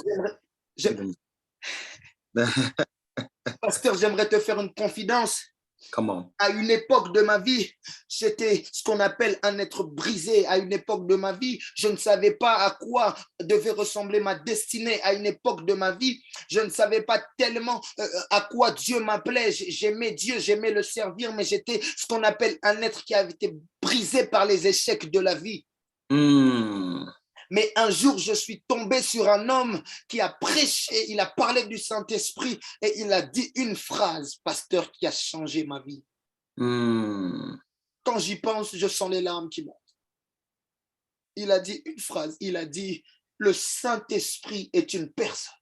C: Pasteur, j'aimerais te faire une confidence.
B: Comment?
C: À une époque de ma vie, j'étais ce qu'on appelle un être brisé. À une époque de ma vie, je ne savais pas à quoi devait ressembler ma destinée. À une époque de ma vie, je ne savais pas tellement à quoi Dieu m'appelait. J'aimais Dieu, j'aimais le servir, mais j'étais ce qu'on appelle un être qui avait été brisé par les échecs de la vie. Mais un jour, je suis tombé sur un homme qui a prêché, il a parlé du Saint-Esprit et il a dit une phrase, pasteur, qui a changé ma vie. Quand j'y pense, je sens les larmes qui montent. Il a dit une phrase, il a dit, le Saint-Esprit est une personne.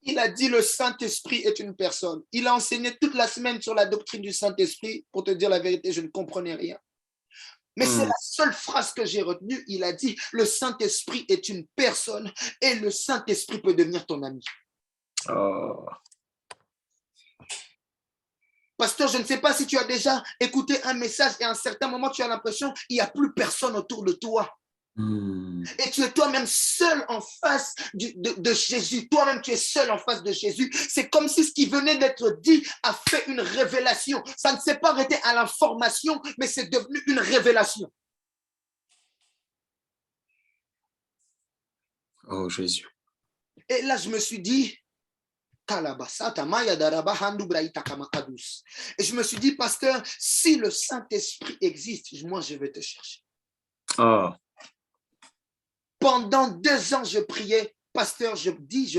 C: Il a dit, le Saint-Esprit est une personne. Il a enseigné toute la semaine sur la doctrine du Saint-Esprit. Pour te dire la vérité, je ne comprenais rien. Mais c'est la seule phrase que j'ai retenue. Il a dit, le Saint-Esprit est une personne et le Saint-Esprit peut devenir ton ami. Pasteur, je ne sais pas si tu as déjà écouté un message et à un certain moment, tu as l'impression qu'il n'y a plus personne autour de toi. Et tu es toi-même seul en face de Jésus. Toi-même, tu es seul en face de Jésus. C'est comme si ce qui venait d'être dit a fait une révélation. Ça ne s'est pas arrêté à l'information, mais c'est devenu une révélation.
B: Oh, Jésus.
C: Et là, je me suis dit, et je me suis dit, pasteur, si le Saint-Esprit existe, moi, je vais te chercher. Pendant 2 ans, je priais. Pasteur, je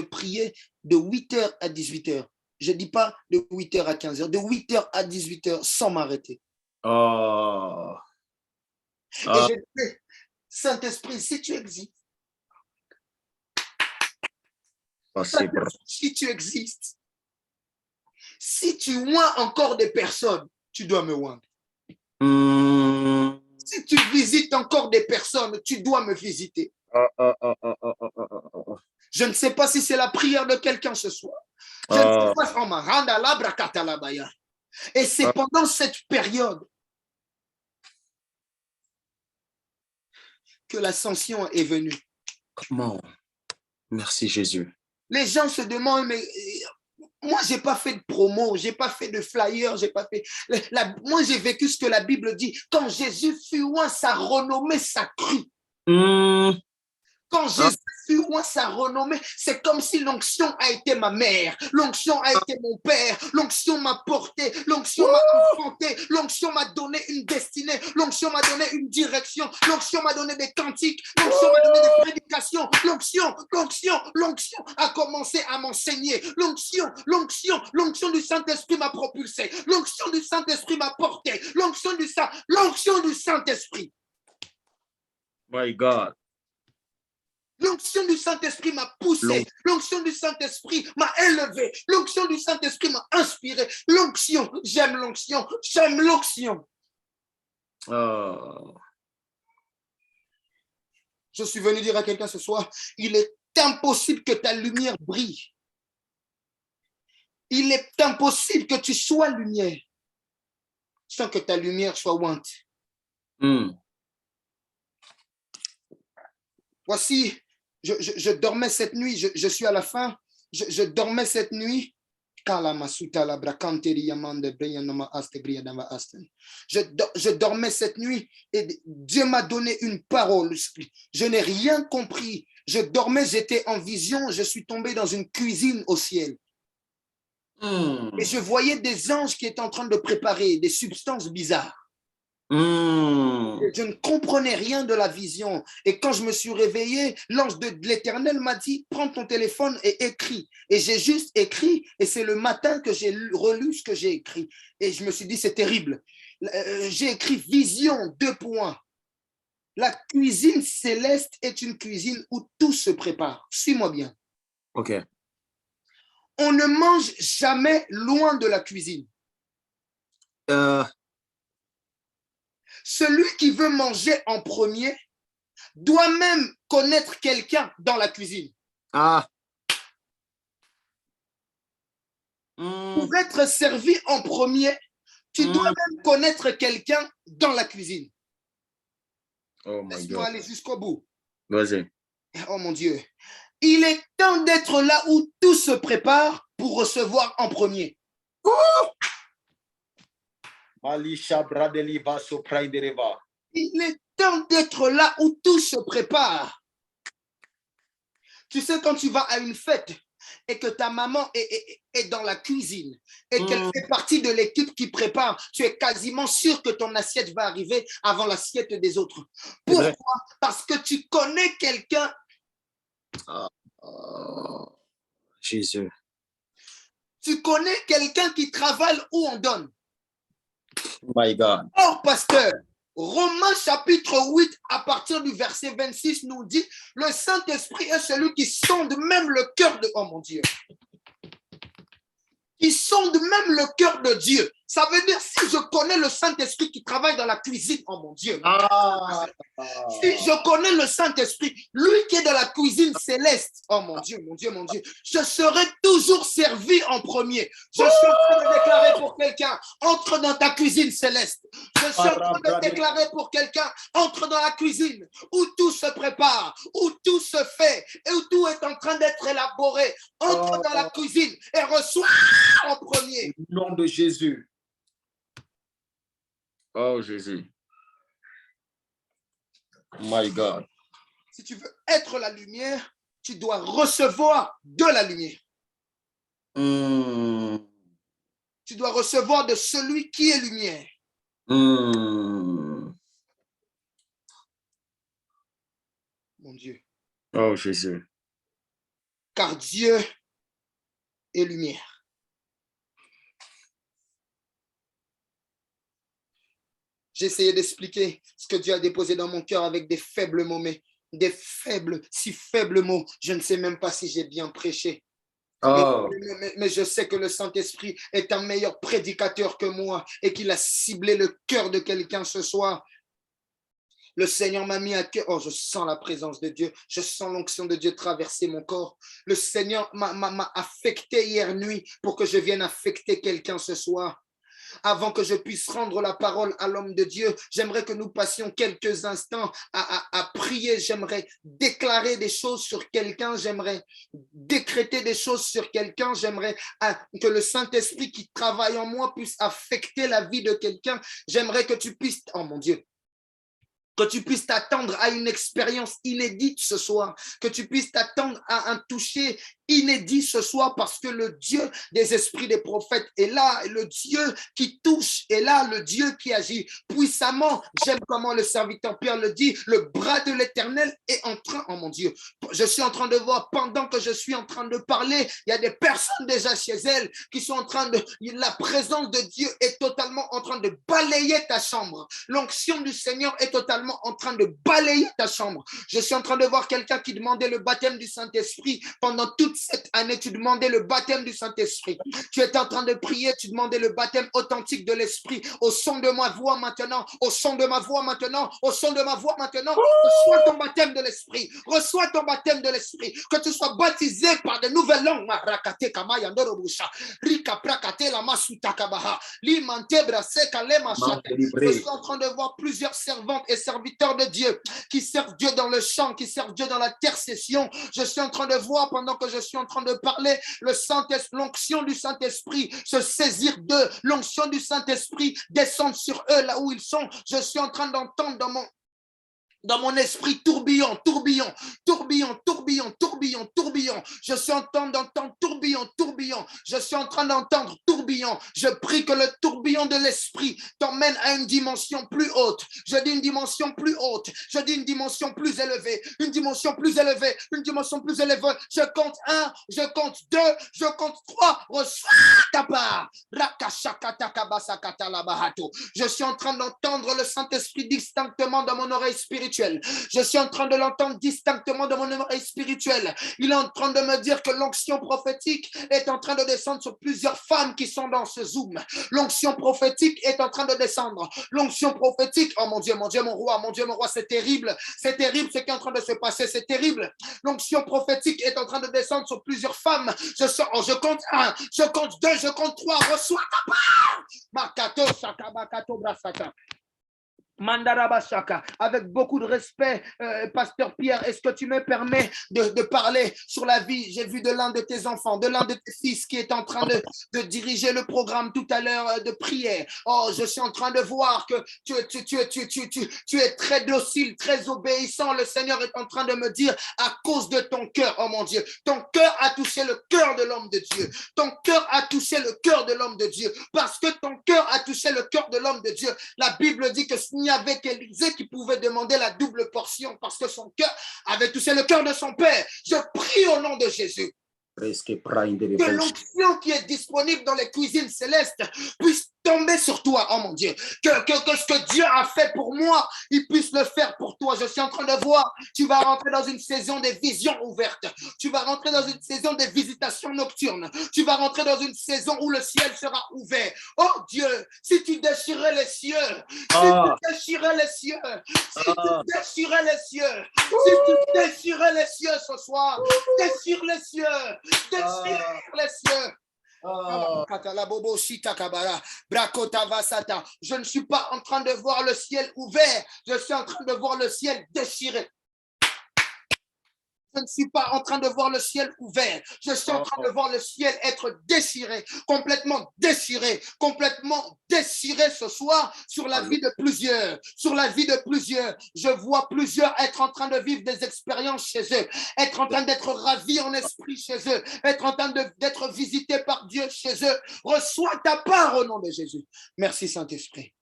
C: priais de 8h à 18h. Je ne dis pas de 8h à 15h, de 8h à 18h sans m'arrêter. Et je disais, Saint-Esprit, si tu existes, si tu existes, si tu oins encore des personnes, tu dois me oindre. Si tu visites encore des personnes, tu dois me visiter. Je ne sais pas si c'est la prière de quelqu'un ce soir. Je ne sais pas. Et c'est pendant cette période que l'ascension est venue.
B: Comment? Merci Jésus.
C: Les gens se demandent, mais Moi, je n'ai pas fait de promo, je n'ai pas fait de flyer, j'ai pas fait. Moi, j'ai vécu ce que la Bible dit. Quand Jésus fut loin, sa renommée s'accrut. Quand Jésus fut loin, sa renommée, c'est comme si l'onction a été ma mère, l'onction a été mon père, l'onction m'a porté, l'onction m'a enfanté, l'onction m'a donné une destinée, l'onction m'a donné une direction, l'onction m'a donné des cantiques, l'onction m'a donné des prédications, l'onction a commencé à m'enseigner, l'onction du Saint-Esprit m'a propulsé, l'onction du Saint-Esprit m'a porté, l'onction du Saint-Esprit.
B: My God.
C: L'onction du Saint-Esprit m'a poussé. L'onction du Saint-Esprit m'a élevé. L'onction du Saint-Esprit m'a inspiré. L'onction, j'aime l'onction. J'aime l'onction. Je suis venu dire à quelqu'un ce soir, il est impossible que ta lumière brille. Il est impossible que tu sois lumière sans que ta lumière soit ointe. Voici, je dormais cette nuit, je suis à la fin, je dormais cette nuit. Je dormais cette nuit et Dieu m'a donné une parole. Je n'ai rien compris. Je dormais, j'étais en vision, je suis tombé dans une cuisine au ciel. Et je voyais des anges qui étaient en train de préparer des substances bizarres. Je ne comprenais rien de la vision. Et quand je me suis réveillé, l'ange de l'Éternel m'a dit, prends ton téléphone et écris. Et j'ai juste écrit, et c'est le matin que j'ai relu ce que j'ai écrit. Et je me suis dit, c'est terrible. J'ai écrit vision, 2 points. La cuisine céleste est une cuisine où tout se prépare. Suis-moi bien.
B: OK.
C: On ne mange jamais loin de la cuisine. Celui qui veut manger en premier doit même connaître quelqu'un dans la cuisine. Pour être servi en premier, tu dois même connaître quelqu'un dans la cuisine.
B: Oh my
C: Laisse-moi
B: God.
C: aller jusqu'au bout.
B: Vas-y.
C: Oh mon Dieu. Il est temps d'être là où tout se prépare pour recevoir en premier. Il est temps d'être là où tout se prépare. Tu sais, quand tu vas à une fête et que ta maman est dans la cuisine et qu'elle fait partie de l'équipe qui prépare, tu es quasiment sûr que ton assiette va arriver avant l'assiette des autres. Pourquoi? Parce que tu connais quelqu'un.
B: Jésus.
C: Tu connais quelqu'un qui travaille où on donne.
B: My God.
C: Or, pasteur, Romains chapitre 8, à partir du verset 26, nous dit, le Saint-Esprit est celui qui sonde même le cœur de... Oh mon Dieu. Qui sonde même le cœur de Dieu. Ça veut dire, si je connais le Saint-Esprit qui travaille dans la cuisine, oh mon Dieu. Si je connais le Saint-Esprit, lui qui est dans la cuisine céleste, oh mon Dieu, mon Dieu, mon Dieu, je serai toujours servi en premier. Je suis en train de déclarer pour quelqu'un, entre dans ta cuisine céleste. Je suis en train de déclarer pour quelqu'un, entre dans la cuisine où tout se prépare, où tout se fait et où tout est en train d'être élaboré. Entre dans la cuisine et reçois en premier.
B: Au nom de Jésus. Oh Jésus. My God.
C: Si tu veux être la lumière, tu dois recevoir de la lumière. Tu dois recevoir de celui qui est lumière.
B: Mon
C: Dieu.
B: Oh Jésus.
C: Car Dieu est lumière. J'ai essayé d'expliquer ce que Dieu a déposé dans mon cœur avec des faibles mots, mais si faibles mots, je ne sais même pas si j'ai bien prêché. Mais je sais que le Saint-Esprit est un meilleur prédicateur que moi et qu'il a ciblé le cœur de quelqu'un ce soir. Le Seigneur m'a mis à cœur. Oh, je sens la présence de Dieu. Je sens l'onction de Dieu traverser mon corps. Le Seigneur m'a affecté hier nuit pour que je vienne affecter quelqu'un ce soir. avant que je puisse rendre la parole à l'homme de Dieu, j'aimerais que nous passions quelques instants à prier. J'aimerais déclarer des choses sur quelqu'un, j'aimerais décréter des choses sur quelqu'un, j'aimerais que le Saint-Esprit qui travaille en moi puisse affecter la vie de quelqu'un. J'aimerais que tu puisses, oh mon Dieu, que tu puisses t'attendre à une expérience inédite ce soir, que tu puisses t'attendre à un toucher inédit ce soir, parce que le Dieu des esprits des prophètes est là, le Dieu qui touche est là, le Dieu qui agit puissamment. J'aime comment le serviteur Pierre le dit, le bras de l'Éternel est en train, oh mon Dieu, je suis en train de voir, pendant que je suis en train de parler, il y a des personnes déjà chez elles qui sont en train de, la présence de Dieu est totalement en train de balayer ta chambre, l'onction du Seigneur est totalement en train de balayer ta chambre. Je suis en train de voir quelqu'un qui demandait le baptême du Saint-Esprit pendant toute cette année, tu demandais le baptême du Saint-Esprit. Tu étais en train de prier, tu demandais le baptême authentique de l'Esprit. Au son de ma voix maintenant, au son de ma voix maintenant, au son de ma voix maintenant, reçois ton baptême de l'Esprit. Reçois ton baptême de l'Esprit. Que tu sois baptisé par de nouvelles langues. Je suis en train de voir plusieurs servantes et serviteurs de Dieu qui servent Dieu dans le champ, qui servent Dieu dans l'intercession. Je suis en train de voir, pendant que je suis en train de parler, l'onction du Saint-Esprit se saisir d'eux, l'onction du Saint-Esprit descendre sur eux là où ils sont. Je suis en train d'entendre dans mon esprit tourbillon, tourbillon, tourbillon, tourbillon, tourbillon, tourbillon. Je suis en train d'entendre tourbillon, tourbillon. Je suis en train d'entendre tourbillon. Je prie que le tourbillon de l'esprit t'emmène à une dimension plus haute. Je dis une dimension plus haute. Je dis une dimension plus élevée. Une dimension plus élevée. Une dimension plus élevée. Je compte 1, je compte 2, je compte 3. Reçois ta part. Je suis en train d'entendre le Saint-Esprit distinctement dans mon oreille spirituelle. Je suis en train de l'entendre distinctement dans mon oreille spirituelle. Il est en train de me dire que l'onction prophétique est en train de descendre sur plusieurs femmes qui sont dans ce Zoom. L'onction prophétique est en train de descendre. L'onction prophétique, oh mon Dieu, mon roi, c'est terrible. C'est terrible ce qui est en train de se passer, c'est terrible. L'onction prophétique est en train de descendre sur plusieurs femmes. Je compte 1, je compte 2, je compte 3. Reçois ta part. Makato Sakabakato Brasata. Mandarabashaka, avec beaucoup de respect, Pasteur Pierre, est-ce que tu me permets de parler sur la vie? J'ai vu de l'un de tes enfants, de l'un de tes fils qui est en train de diriger le programme tout à l'heure de prière. Oh, je suis en train de voir que tu es très docile, très obéissant. Le Seigneur est en train de me dire, à cause de ton cœur, oh mon Dieu, ton cœur a touché le cœur de l'homme de Dieu. Ton cœur a touché le cœur de l'homme de Dieu. Parce que ton cœur a touché le cœur de l'homme de Dieu. La Bible dit que s'il n'y avait qu'Élisée qui pouvait demander la double portion parce que son cœur avait touché le cœur de son père. Je prie au nom de Jésus que l'onction qui est disponible dans les cuisines célestes puisse tomber sur toi, oh mon Dieu, que ce que Dieu a fait pour moi, il puisse le faire pour toi. Je suis en train de voir, tu vas rentrer dans une saison des visions ouvertes, tu vas rentrer dans une saison des visitations nocturnes, tu vas rentrer dans une saison où le ciel sera ouvert. Oh Dieu, si tu déchirais les cieux, si tu déchirais les cieux, si tu déchirais les cieux, si tu déchirais les cieux ce soir, déchire les cieux, déchire les cieux. Je ne suis pas en train de voir le ciel ouvert, je suis en train de voir le ciel déchiré. Je ne suis pas en train de voir le ciel ouvert. Je suis en train de voir le ciel être déchiré, complètement déchiré ce soir sur la vie de plusieurs, sur la vie de plusieurs. Je vois plusieurs être en train de vivre des expériences chez eux, être en train d'être ravis en esprit chez eux, être en train d'être visités par Dieu chez eux. Reçois ta part au nom de Jésus. Merci Saint-Esprit.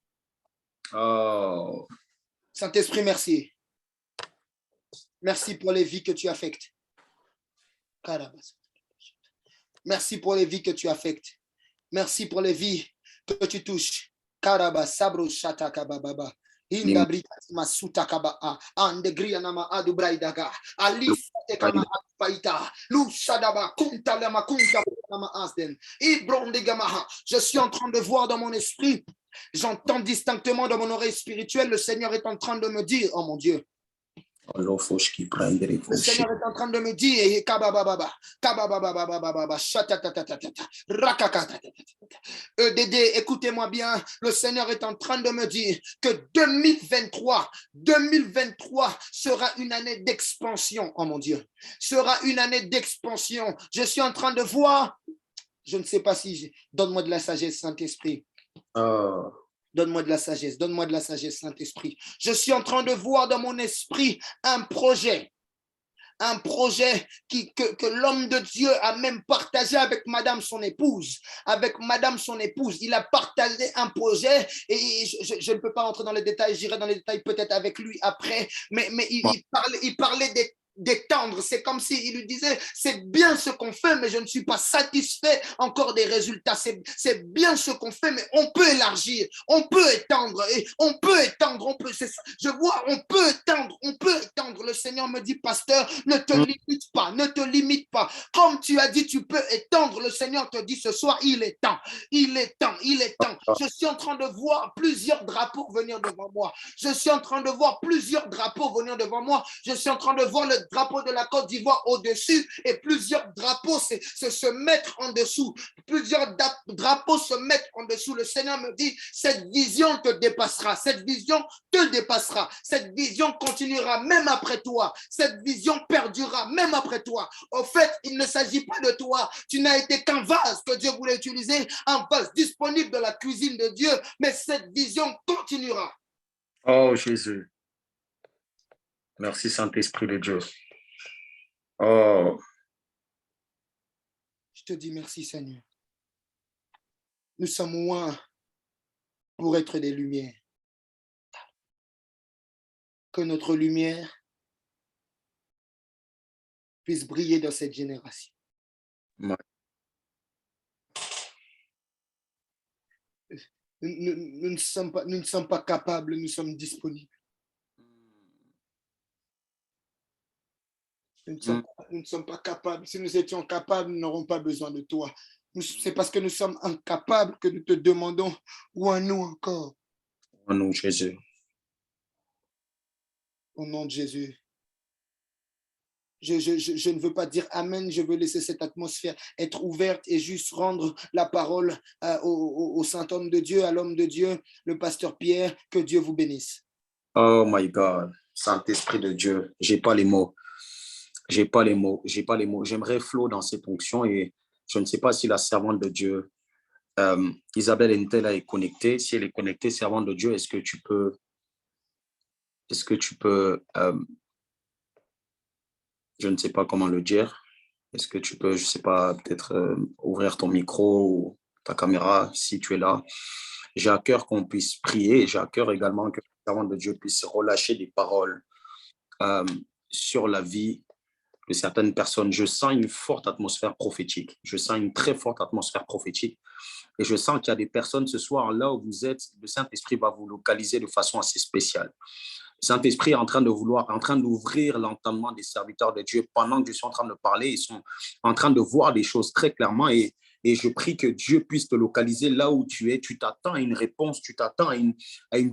C: Saint-Esprit, merci. Merci pour les vies que tu affectes. Merci pour les vies que tu affectes. Merci pour les vies que tu touches. Je suis en train de voir dans mon esprit, j'entends distinctement dans mon oreille spirituelle, le Seigneur est en train de me dire, oh mon Dieu, Le Seigneur est en train de me dire EDD, écoutez-moi bien. Le Seigneur est en train de me dire que 2023 sera une année d'expansion. Oh mon Dieu, sera une année d'expansion. Je suis en train de voir, je ne sais pas si, donne-moi de la sagesse, Saint-Esprit. Donne-moi de la sagesse, Saint-Esprit. Je suis en train de voir dans mon esprit un projet que l'homme de Dieu a même partagé avec madame son épouse. Il a partagé un projet et je ne peux pas entrer dans les détails, j'irai dans les détails peut-être avec lui après, mais il parlait d'étendre. C'est comme s'il lui disait, c'est bien ce qu'on fait, mais je ne suis pas satisfait encore des résultats. C'est bien ce qu'on fait, mais on peut élargir, on peut étendre, je vois, on peut étendre. Le Seigneur me dit, pasteur, ne te limite pas. Comme tu as dit, tu peux étendre. Le Seigneur te dit ce soir, il est temps. Je suis en train de voir plusieurs drapeaux venir devant moi. Je suis en train de voir le drapeau de la Côte d'Ivoire au-dessus et plusieurs drapeaux se mettre en dessous. Plusieurs drapeaux se mettent en dessous. Le Seigneur me dit, cette vision te dépassera. Cette vision continuera même après toi. Cette vision perdurera même après toi. Au fait, il ne s'agit pas de toi. Tu n'as été qu'un vase que Dieu voulait utiliser, un vase disponible de la cuisine de Dieu, mais cette vision continuera.
B: Oh Jésus. Merci Saint-Esprit de Dieu. Oh.
C: Je te dis merci Seigneur. Nous sommes loin pour être des lumières. Que notre lumière puisse briller dans cette génération.
B: Ouais.
C: Nous ne sommes pas capables, nous sommes disponibles. Nous ne sommes pas capables. Si nous étions capables, nous n'aurons pas besoin de toi. C'est parce que nous sommes incapables que nous te demandons, où en nous encore?
B: Au nom de Jésus.
C: Au nom de Jésus. Je ne veux pas dire amen, je veux laisser cette atmosphère être ouverte et juste rendre la parole au saint homme de Dieu, à l'homme de Dieu, le pasteur Pierre. Que Dieu vous bénisse.
B: Oh my God, Saint-Esprit de Dieu, j'ai pas les mots. J'aimerais Flo dans cette fonction et je ne sais pas si la servante de Dieu, Isabelle Entela est connectée. Si elle est connectée, servante de Dieu, est-ce que tu peux, je ne sais pas comment le dire, est-ce que tu peux, je ne sais pas, peut-être ouvrir ton micro ou ta caméra si tu es là. J'ai à cœur qu'on puisse prier et j'ai à cœur également que la servante de Dieu puisse relâcher des paroles sur la vie de certaines personnes. Je sens une forte atmosphère prophétique. Je sens une très forte atmosphère prophétique. Et je sens qu'il y a des personnes ce soir, là où vous êtes, le Saint-Esprit va vous localiser de façon assez spéciale. Le Saint-Esprit est en train d'ouvrir l'entendement des serviteurs de Dieu pendant que je suis en train de parler. Ils sont en train de voir des choses très clairement et je prie que Dieu puisse te localiser là où tu es. Tu t'attends à une réponse, tu t'attends à une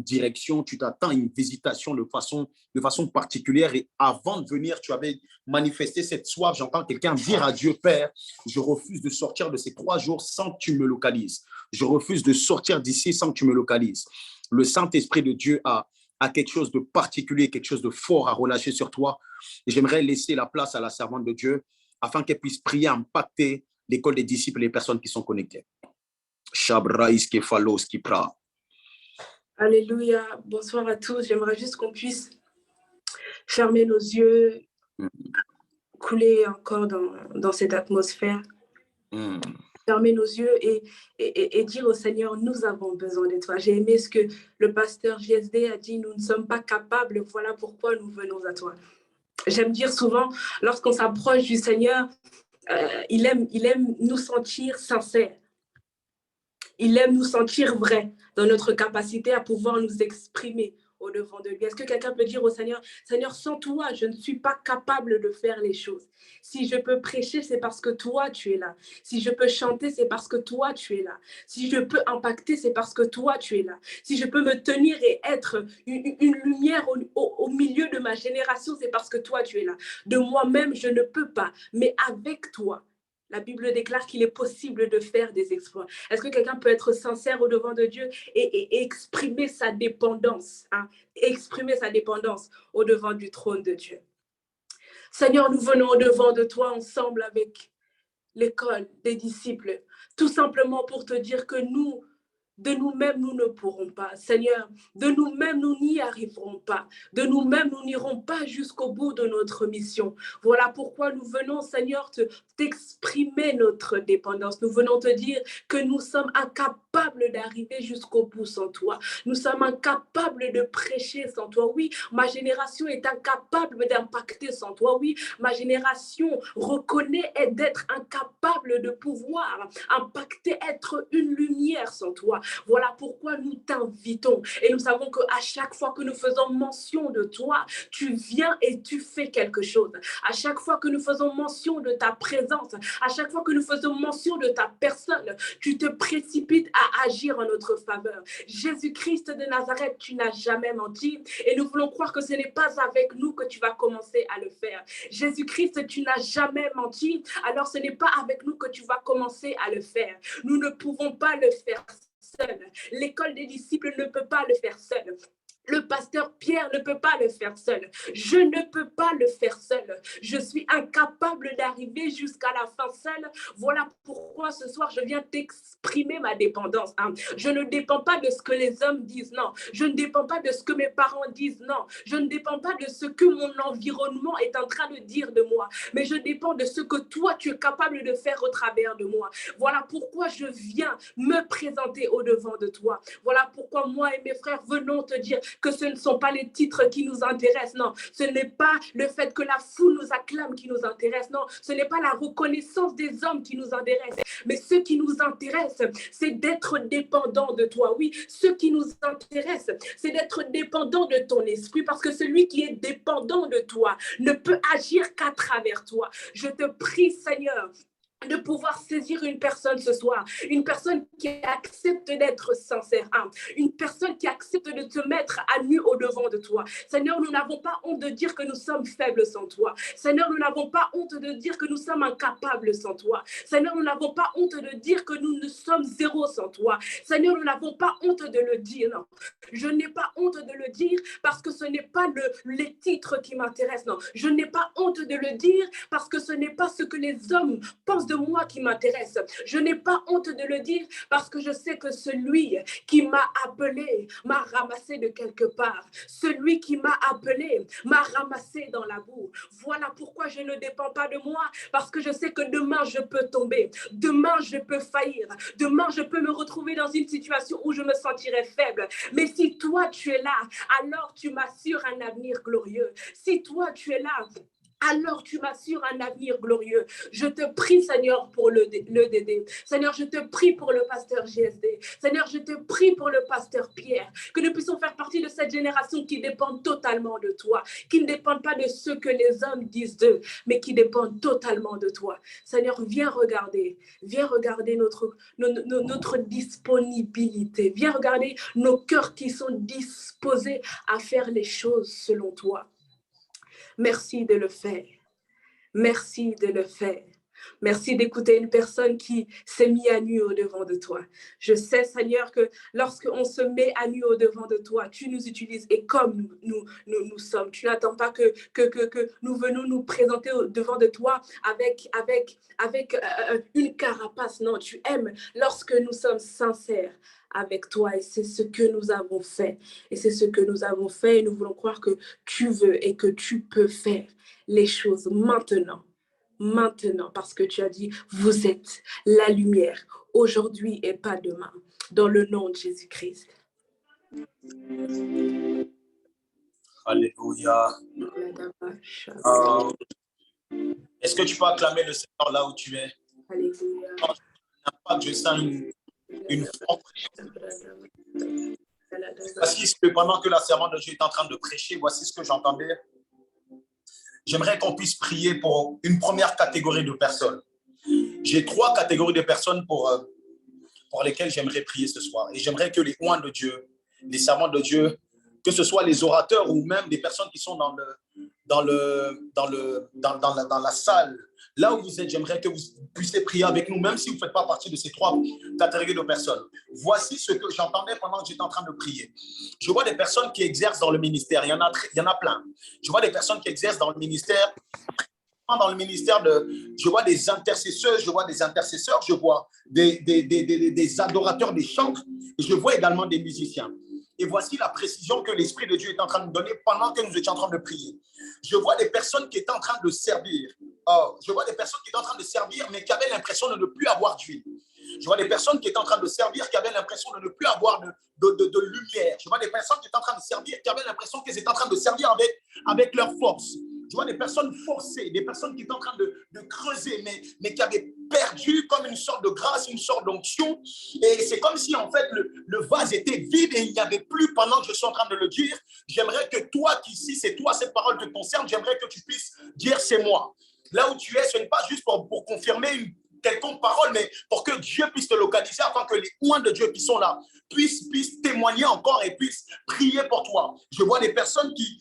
B: direction, tu t'attends à une visitation de façon particulière. Et avant de venir, tu avais manifesté cette soif. J'entends quelqu'un dire à Dieu, Père, je refuse de sortir de ces 3 jours sans que tu me localises. Je refuse de sortir d'ici sans que tu me localises. Le Saint-Esprit de Dieu a quelque chose de particulier, quelque chose de fort à relâcher sur toi. Et j'aimerais laisser la place à la servante de Dieu afin qu'elle puisse prier, impacter l'école des disciples et les personnes qui sont connectées.
D: Alléluia. Bonsoir à tous. J'aimerais juste qu'on puisse fermer nos yeux, couler encore dans cette atmosphère. Fermer nos yeux et dire au Seigneur, nous avons besoin de toi. J'ai aimé ce que le pasteur JSD a dit, nous ne sommes pas capables, voilà pourquoi nous venons à toi. J'aime dire souvent, lorsqu'on s'approche du Seigneur, il aime nous sentir sincères. Il aime nous sentir vrais dans notre capacité à pouvoir nous exprimer au devant de lui. Est-ce que quelqu'un peut dire au Seigneur, Seigneur, sans toi, je ne suis pas capable de faire les choses. Si je peux prêcher, c'est parce que toi, tu es là. Si je peux chanter, c'est parce que toi, tu es là. Si je peux impacter, c'est parce que toi, tu es là. Si je peux me tenir et être une lumière au milieu de ma génération, c'est parce que toi, tu es là. De moi-même, je ne peux pas, mais avec toi, la Bible déclare qu'il est possible de faire des exploits. Est-ce que quelqu'un peut être sincère au devant de Dieu et exprimer sa dépendance, hein, exprimer sa dépendance au devant du trône de Dieu? Seigneur, nous venons au devant de toi ensemble avec l'école des disciples, tout simplement pour te dire que nous, de nous-mêmes, nous ne pourrons pas. Seigneur, de nous-mêmes, nous n'y arriverons pas. De nous-mêmes, nous n'irons pas jusqu'au bout de notre mission. Voilà pourquoi nous venons, Seigneur, t'exprimer notre dépendance. Nous venons te dire que nous sommes incapables d'arriver jusqu'au bout sans toi. Nous sommes incapables de prêcher sans toi. Oui, ma génération est incapable d'impacter sans toi. Oui, ma génération reconnaît d'être incapable de pouvoir impacter, être une lumière sans toi. Voilà pourquoi nous t'invitons. Et nous savons qu'à chaque fois que nous faisons mention de toi, tu viens et tu fais quelque chose. À chaque fois que nous faisons mention de ta présence, à chaque fois que nous faisons mention de ta personne, tu te précipites à agir en notre faveur. Jésus-Christ de Nazareth, tu n'as jamais menti et nous voulons croire que ce n'est pas avec nous que tu vas commencer à le faire. Jésus-Christ, tu n'as jamais menti, alors ce n'est pas avec nous que tu vas commencer à le faire. Nous ne pouvons pas le faire seul. L'école des disciples ne peut pas le faire seul. Le pasteur Pierre ne peut pas le faire seul. Je ne peux pas le faire seul. Je suis incapable d'arriver jusqu'à la fin seul. Voilà pourquoi ce soir, je viens t'exprimer ma dépendance. Je ne dépends pas de ce que les hommes disent, non. Je ne dépends pas de ce que mes parents disent, non. Je ne dépends pas de ce que mon environnement est en train de dire de moi. Mais je dépends de ce que toi, tu es capable de faire au travers de moi. Voilà pourquoi je viens me présenter au devant de toi. Voilà pourquoi moi et mes frères venons te dire que ce ne sont pas les titres qui nous intéressent, non. Ce n'est pas le fait que la foule nous acclame qui nous intéresse, non. Ce n'est pas la reconnaissance des hommes qui nous intéresse, mais ce qui nous intéresse, c'est d'être dépendant de toi. Oui, ce qui nous intéresse, c'est d'être dépendant de ton esprit, parce que celui qui est dépendant de toi ne peut agir qu'à travers toi. Je te prie, Seigneur, de pouvoir saisir une personne ce soir, une personne qui accepte d'être sincère, une personne qui accepte de te mettre à nu au devant de toi. Seigneur, nous n'avons pas honte de dire que nous sommes faibles sans toi. Seigneur, nous n'avons pas honte de dire que nous sommes incapables sans toi. Seigneur, nous n'avons pas honte de dire que nous ne sommes zéro sans toi. Seigneur, nous n'avons pas honte de le dire, non. Je n'ai pas honte de le dire parce que ce n'est pas les titres qui m'intéressent, non. Je n'ai pas honte de le dire parce que ce n'est pas ce que les hommes pensent de moi qui m'intéresse. Je n'ai pas honte de le dire parce que je sais que celui qui m'a appelé m'a ramassé de quelque part. Celui qui m'a appelé m'a ramassé dans la boue. Voilà pourquoi je ne dépends pas de moi, parce que je sais que demain je peux tomber. Demain je peux faillir. Demain je peux me retrouver dans une situation où je me sentirai faible. Mais si toi tu es là, alors tu m'assures un avenir glorieux. Si toi tu es là, alors tu m'assures un avenir glorieux. Je te prie, Seigneur, pour le Dédé. Seigneur, je te prie pour le pasteur GSD. Seigneur, je te prie pour le pasteur Pierre. Que nous puissions faire partie de cette génération qui dépend totalement de toi. Qui ne dépend pas de ce que les hommes disent d'eux, mais qui dépend totalement de toi. Seigneur, viens regarder notre disponibilité. Viens regarder nos cœurs qui sont disposés à faire les choses selon toi. Merci de le faire. Merci de le faire. Merci d'écouter une personne qui s'est mise à nu au devant de toi. Je sais, Seigneur, que lorsqu'on se met à nu au devant de toi, tu nous utilises et comme nous sommes. Tu n'attends pas que nous venons nous présenter au devant de toi avec une carapace. Non, tu aimes lorsque nous sommes sincères avec toi, et c'est ce que nous avons fait. Et c'est ce que nous avons fait, et nous voulons croire que tu veux et que tu peux faire les choses maintenant, parce que tu as dit, vous êtes la lumière, aujourd'hui et pas demain, dans le nom de Jésus-Christ.
B: Alléluia. Est-ce que tu peux acclamer le Seigneur là où tu es?
D: Alléluia.
B: Je sens une force. Voici ce que pendant que la servante de Dieu est en train de prêcher, voici ce que j'entendais. J'aimerais qu'on puisse prier pour une première catégorie de personnes. J'ai 3 catégories de personnes pour lesquelles j'aimerais prier ce soir. Et j'aimerais que les oins de Dieu, les servants de Dieu, que ce soit les orateurs ou même des personnes qui sont dans la salle. Là où vous êtes, j'aimerais que vous puissiez prier avec nous, même si vous ne faites pas partie de ces 3 catégories de personnes. Voici ce que j'entendais pendant que j'étais en train de prier. Je vois des personnes qui exercent dans le ministère. Il y en a plein. Je vois des personnes qui exercent dans le ministère. Je vois des intercesseurs, je vois des adorateurs des chantres, et je vois également des musiciens. Et voici la précision que l'Esprit de Dieu est en train de nous donner pendant que nous étions en train de prier. Je vois des personnes qui étaient en train de servir. Je vois des personnes qui étaient en train de servir, mais qui avaient l'impression de ne plus avoir d'huile. Je vois des personnes qui étaient en train de servir, qui avaient l'impression de ne plus avoir de lumière. Je vois des personnes qui étaient en train de servir, qui avaient l'impression qu'elles étaient en train de servir avec leur force. Je vois des personnes forcées, des personnes qui étaient en train de creuser, mais qui avaient perdu comme une sorte de grâce, une sorte d'onction. Et c'est comme si, en fait, le vase était vide et il n'y avait plus, pendant que je suis en train de le dire. J'aimerais que toi, si c'est toi, cette parole te concerne, j'aimerais que tu puisses dire c'est moi. Là où tu es, ce n'est pas juste pour confirmer une quelconque parole, mais pour que Dieu puisse te localiser, afin que les oints de Dieu qui sont là puissent témoigner encore et puissent prier pour toi. Je vois des personnes qui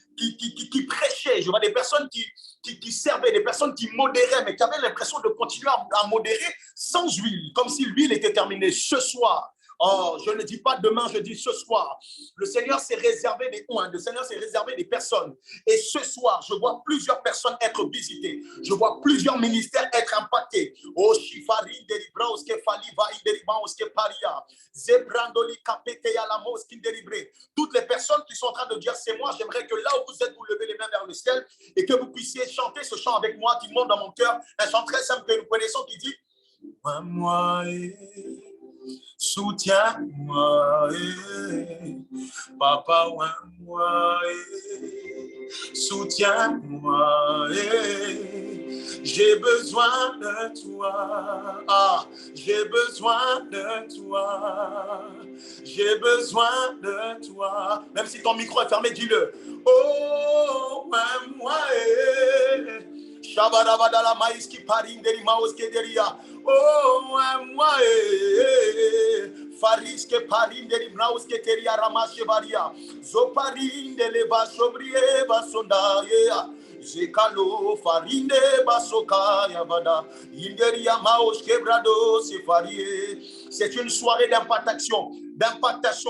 B: prêchaient, je vois des personnes qui servaient, des personnes qui modéraient, mais qui avaient l'impression de continuer à modérer sans huile, comme si l'huile était terminée. Ce soir, oh, je ne dis pas demain, je dis ce soir. Le Seigneur s'est réservé des oints, le Seigneur s'est réservé des personnes. Et ce soir, je vois plusieurs personnes être visitées. Je vois plusieurs ministères être impactés. Oh, Shifari, Deribraus, Kefali, Vaideribaus, Keparia, Zebrandoli, Kapeteya, Lamos, Kinderibre. Toutes les personnes qui sont en train de dire c'est moi, j'aimerais que là où vous êtes, vous levez les mains vers le ciel et que vous puissiez chanter ce chant avec moi qui monte dans mon cœur. Un chant très simple que nous connaissons qui dit moi. Soutiens-moi, papa, moi, soutiens-moi, j'ai besoin de toi, j'ai besoin de toi, j'ai besoin de toi. Même si ton micro est fermé, dis-le. Oh, moi, Shabadabadala maïski parinderi maoskederia. Oh, moi, Fariske parinderi maosketeria ramashevaria. Zoparinde leva sobrie basondaye. Zekalo farinde basoka yavada. Inderia maoskebrado sefarie. C'est une soirée d'impactation.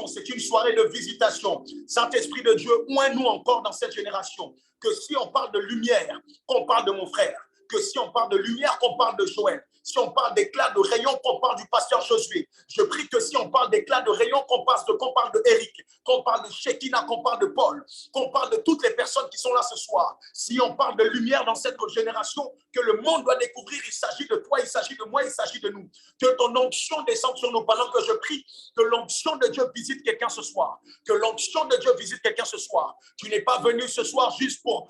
B: C'est une soirée de visitation. Saint-Esprit de Dieu, oins-nous encore dans cette génération. Que si on parle de lumière, qu'on parle de mon frère. Que si on parle de lumière, qu'on parle de Joël. Si on parle d'éclat de rayon, qu'on parle du pasteur Josué. Je prie que si on parle d'éclat de rayon, qu'on parle de Eric, qu'on parle de Shekinah, qu'on parle de Paul, qu'on parle de toutes les personnes qui sont là ce soir. Si on parle de lumière dans cette génération, que le monde doit découvrir, il s'agit de toi, il s'agit de moi, il s'agit de nous. Que ton onction descende sur nous pendant que je prie, que l'onction de Dieu visite quelqu'un ce soir. Que l'onction de Dieu visite quelqu'un ce soir. Tu n'es pas venu ce soir juste pour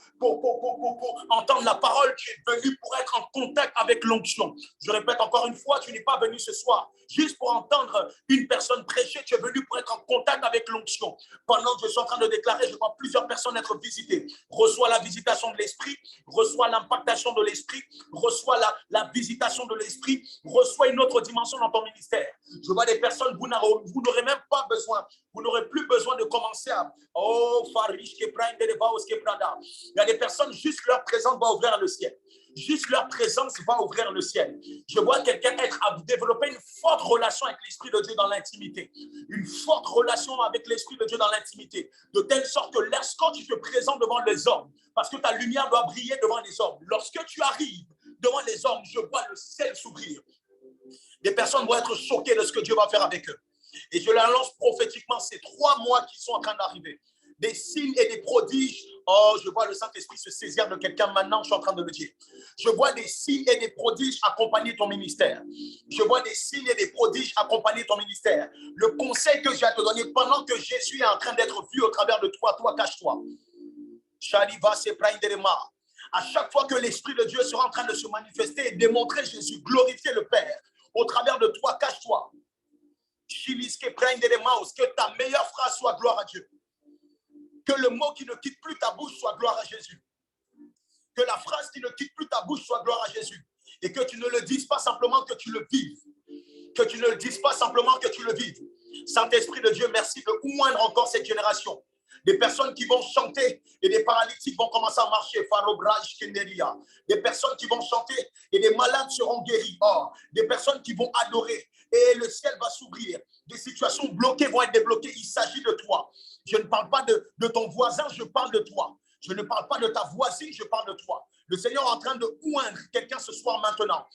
B: entendre la parole, tu es venu pour être en contact avec l'onction. Je répète encore une fois, tu n'es pas venu ce soir juste pour entendre une personne prêcher, tu es venu pour être en contact avec l'onction. Pendant que je suis en train de déclarer, je vois plusieurs personnes être visitées. Reçois la visitation de l'esprit, reçois l'impactation de l'esprit, reçois la visitation de l'esprit, reçois une autre dimension dans ton ministère. Je vois des personnes, vous n'aurez même pas besoin, vous n'aurez plus besoin de commencer à il y a des personnes, juste leur présence va ouvrir le ciel. Juste leur présence va ouvrir le ciel. Je vois quelqu'un développer une forte relation avec l'Esprit de Dieu dans l'intimité. Une forte relation avec l'Esprit de Dieu dans l'intimité. De telle sorte que lorsque tu te présentes devant les hommes, parce que ta lumière doit briller devant les hommes, lorsque tu arrives devant les hommes, je vois le ciel s'ouvrir. Des personnes vont être choquées de ce que Dieu va faire avec eux. Et je l'annonce prophétiquement, ces 3 mois qui sont en train d'arriver. Des signes et des prodiges. Oh, je vois le Saint-Esprit se saisir de quelqu'un maintenant, je suis en train de le dire. Je vois des signes et des prodiges accompagner ton ministère. Je vois des signes et des prodiges accompagner ton ministère. Le conseil que j'ai à te donner pendant que Jésus est en train d'être vu au travers de toi, cache-toi. À chaque fois que l'Esprit de Dieu sera en train de se manifester et démontrer Jésus, glorifier le Père, au travers de toi, cache-toi. Que ta meilleure phrase soit gloire à Dieu. Que le mot qui ne quitte plus ta bouche soit gloire à Jésus. Que la phrase qui ne quitte plus ta bouche soit gloire à Jésus. Et que tu ne le dises pas simplement, que tu le vives. Que tu ne le dises pas simplement, que tu le vives. Saint-Esprit de Dieu, merci de oindre encore cette génération. Des personnes qui vont chanter et des paralytiques vont commencer à marcher. Des personnes qui vont chanter et des malades seront guéris. Oh, des personnes qui vont adorer et le ciel va s'ouvrir. Des situations bloquées vont être débloquées. Il s'agit de toi. Je ne parle pas de ton voisin, je parle de toi. Je ne parle pas de ta voisine, je parle de toi. Le Seigneur est en train de oindre quelqu'un ce soir maintenant.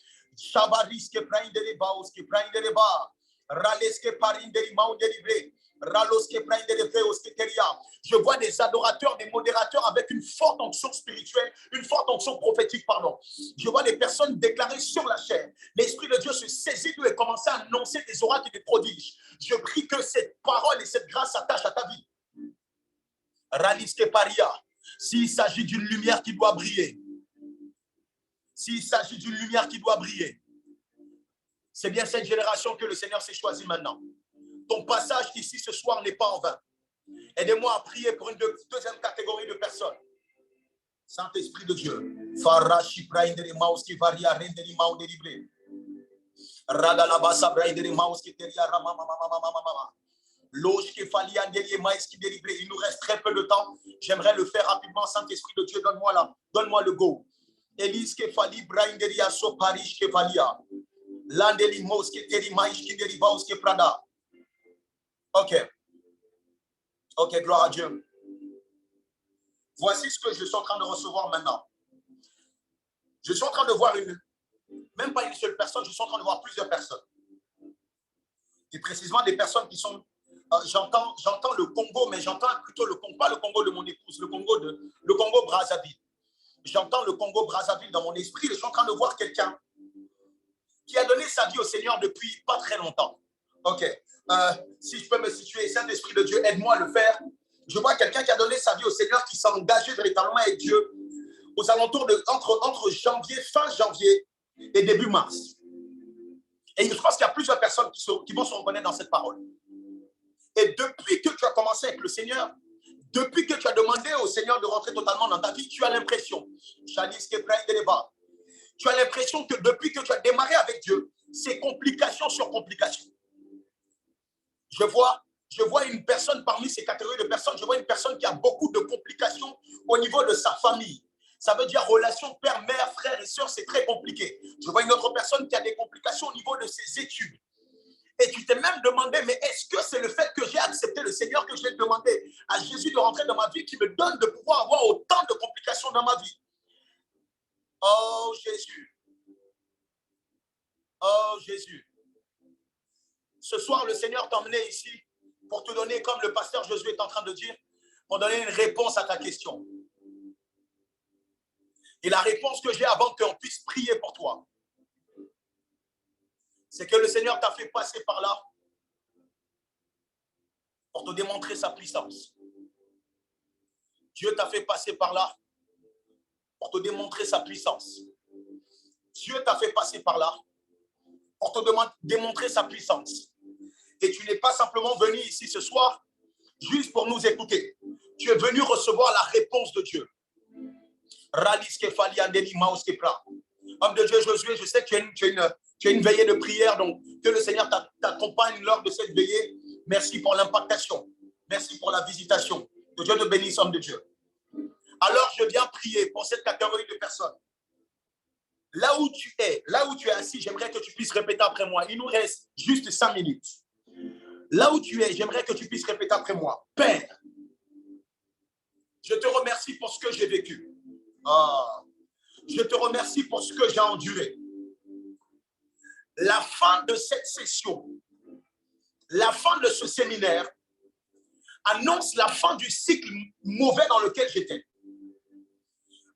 B: Je vois des adorateurs, des modérateurs avec une forte onction spirituelle, une forte onction prophétique, pardon. Je vois des personnes déclarées sur la chair. L'Esprit de Dieu se saisit d'eux et commence à annoncer des oracles et des prodiges. Je prie que cette parole et cette grâce s'attachent à ta vie. Raliske Paria. S'il s'agit d'une lumière qui doit briller, s'il s'agit d'une lumière qui doit briller, c'est bien cette génération que le Seigneur s'est choisi maintenant. Ton passage ici ce soir n'est pas en vain. Aidez-moi à prier pour une deuxième catégorie de personnes. Saint-Esprit de Dieu. Il nous reste très peu de temps. J'aimerais le faire rapidement. Saint-Esprit de Dieu, donne-moi le go. Elise Kefali Brainderia So Parish Kevalia. Landeli Moske Teri Maish Kideri Bauske Prada. Ok, gloire à Dieu. Voici ce que je suis en train de recevoir maintenant. Je suis en train de voir même pas une seule personne, je suis en train de voir plusieurs personnes. Et précisément des personnes qui sont, j'entends le Congo, mais j'entends plutôt le Congo, pas le Congo de mon épouse, le Congo Brazzaville. J'entends le Congo Brazzaville dans mon esprit et je suis en train de voir quelqu'un qui a donné sa vie au Seigneur depuis pas très longtemps. Ok, si je peux me situer, Saint-Esprit de Dieu, aide-moi à le faire. Je vois quelqu'un qui a donné sa vie au Seigneur, qui s'est engagé véritablement avec Dieu aux alentours de entre janvier, fin janvier et début mars. Et je pense qu'il y a plusieurs personnes qui vont se reconnaître dans cette parole. Et depuis que tu as commencé avec le Seigneur, depuis que tu as demandé au Seigneur de rentrer totalement dans ta vie, tu as l'impression, tu as l'impression que depuis que tu as démarré avec Dieu, c'est complication sur complication. Je vois une personne parmi ces catégories de personnes, je vois une personne qui a beaucoup de complications au niveau de sa famille. Ça veut dire relation père, mère, frère et sœur, c'est très compliqué. Je vois une autre personne qui a des complications au niveau de ses études. Et tu t'es même demandé, mais est-ce que c'est le fait que j'ai accepté le Seigneur, que j'ai demandé à Jésus de rentrer dans ma vie, qui me donne de pouvoir avoir autant de complications dans ma vie? Oh Jésus. Oh Jésus. Ce soir, le Seigneur t'a emmené ici pour te donner, comme le pasteur Josué est en train de dire, pour donner une réponse à ta question. Et la réponse que j'ai avant qu'on puisse prier pour toi, c'est que le Seigneur t'a fait passer par là pour te démontrer sa puissance. Dieu t'a fait passer par là pour te démontrer sa puissance. Dieu t'a fait passer par là pour te démontrer sa puissance. Et tu n'es pas simplement venu ici ce soir juste pour nous écouter. Tu es venu recevoir la réponse de Dieu. Homme de Dieu Josué, je sais que tu as une veillée de prière, donc que le Seigneur t'accompagne lors de cette veillée. Merci pour l'impactation. Merci pour la visitation. Que Dieu te bénisse, homme de Dieu. Alors, je viens prier pour cette catégorie de personnes. Là où tu es assis, j'aimerais que tu puisses répéter après moi. Il nous reste juste 5 minutes. Là où tu es, j'aimerais que tu puisses répéter après moi. Père, je te remercie pour ce que j'ai vécu. Je te remercie pour ce que j'ai enduré. La fin de cette session, la fin de ce séminaire annonce la fin du cycle mauvais dans lequel j'étais.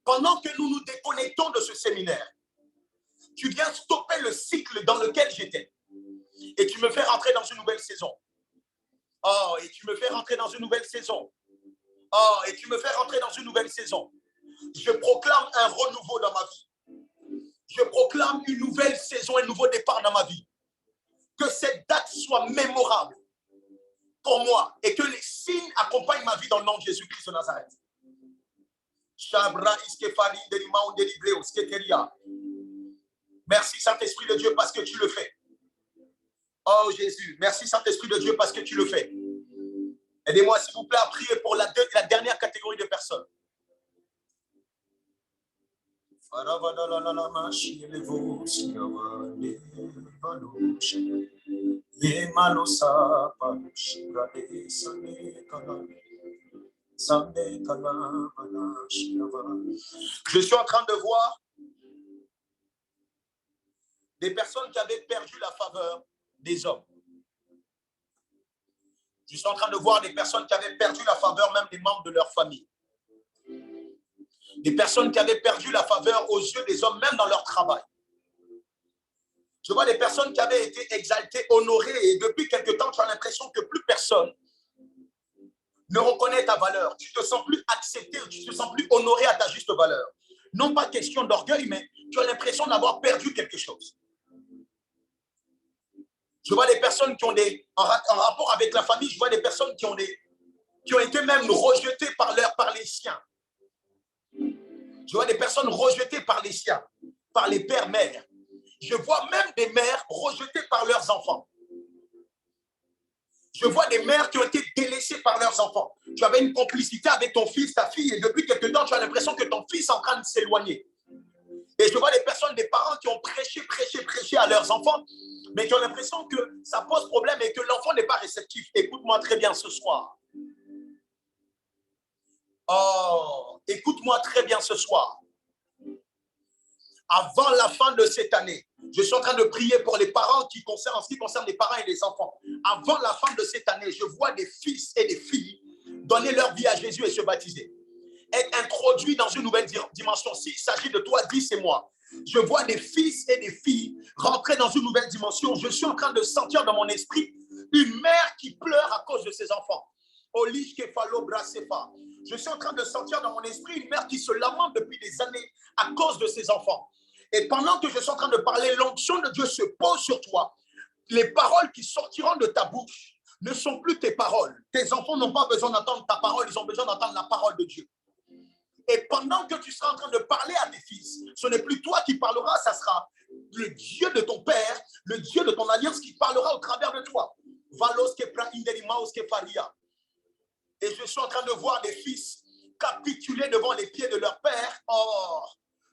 B: Pendant que nous nous déconnectons de ce séminaire, tu viens stopper le cycle dans lequel j'étais. Et tu me fais rentrer dans une nouvelle saison. Oh, et tu me fais rentrer dans une nouvelle saison. Oh, et tu me fais rentrer dans une nouvelle saison. Je proclame un renouveau dans ma vie. Je proclame une nouvelle saison, un nouveau départ dans ma vie. Que cette date soit mémorable pour moi et que les signes accompagnent ma vie dans le nom de Jésus-Christ de Nazareth. Merci Saint-Esprit de Dieu parce que tu le fais. Oh Jésus, merci Saint-Esprit de Dieu parce que tu le fais. Aidez-moi, s'il vous plaît, à prier pour la dernière catégorie de personnes. Je suis en train de voir des personnes qui avaient perdu la faveur des hommes. Je suis en train de voir des personnes qui avaient perdu la faveur même des membres de leur famille. Des personnes qui avaient perdu la faveur aux yeux des hommes, même dans leur travail. Je vois des personnes qui avaient été exaltées, honorées, et depuis quelque temps, tu as l'impression que plus personne ne reconnaît ta valeur. Tu ne te sens plus accepté, tu ne te sens plus honoré à ta juste valeur. Non pas question d'orgueil, mais tu as l'impression d'avoir perdu quelque chose. Je vois des personnes qui ont en rapport avec la famille, je vois des personnes qui ont été même rejetées par les siens. Je vois des personnes rejetées par les siens, par les pères, mères. Je vois même des mères rejetées par leurs enfants. Je vois des mères qui ont été délaissées par leurs enfants. Tu avais une complicité avec ton fils, ta fille, et depuis quelque temps, tu as l'impression que ton fils est en train de s'éloigner. Et je vois des personnes, des parents qui ont prêché à leurs enfants, mais qui ont l'impression que ça pose problème et que l'enfant n'est pas réceptif. Écoute-moi très bien ce soir. Oh, écoute-moi très bien ce soir. Avant la fin de cette année, je suis en train de prier pour les parents en ce qui concerne les parents et les enfants. Avant la fin de cette année, je vois des fils et des filles donner leur vie à Jésus et se baptiser. Être introduits dans une nouvelle dimension. S'il s'agit de toi, dis c'est moi. Je vois des fils et des filles rentrer dans une nouvelle dimension. Je suis en train de sentir dans mon esprit une mère qui pleure à cause de ses enfants. Je suis en train de sentir dans mon esprit une mère qui se lamente depuis des années à cause de ses enfants. Et pendant que je suis en train de parler, l'onction de Dieu se pose sur toi. Les paroles qui sortiront de ta bouche ne sont plus tes paroles. Tes enfants n'ont pas besoin d'entendre ta parole, ils ont besoin d'entendre la parole de Dieu. Et pendant que tu seras en train de parler à tes fils, ce n'est plus toi qui parleras, ça sera le Dieu de ton père, le Dieu de ton alliance qui parlera au travers de toi. Et je suis en train de voir des fils capituler devant les pieds de leur père. Oh,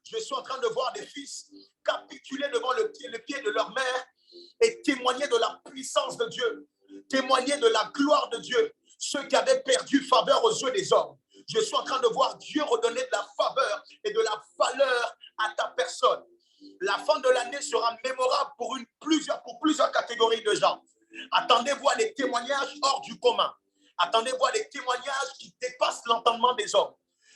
B: je suis en train de voir des fils capituler devant le pied de leur mère et témoigner de la puissance de Dieu, témoigner de la gloire de Dieu, ceux qui avaient perdu faveur aux yeux des hommes. Je suis en train de voir Dieu redonner de la faveur et de la valeur à ta personne. La fin de l'année sera mémorable pour plusieurs catégories de gens. Attendez-vous à des témoignages hors du commun. Attendez-vous à des témoignages qui dépassent l'entendement des hommes.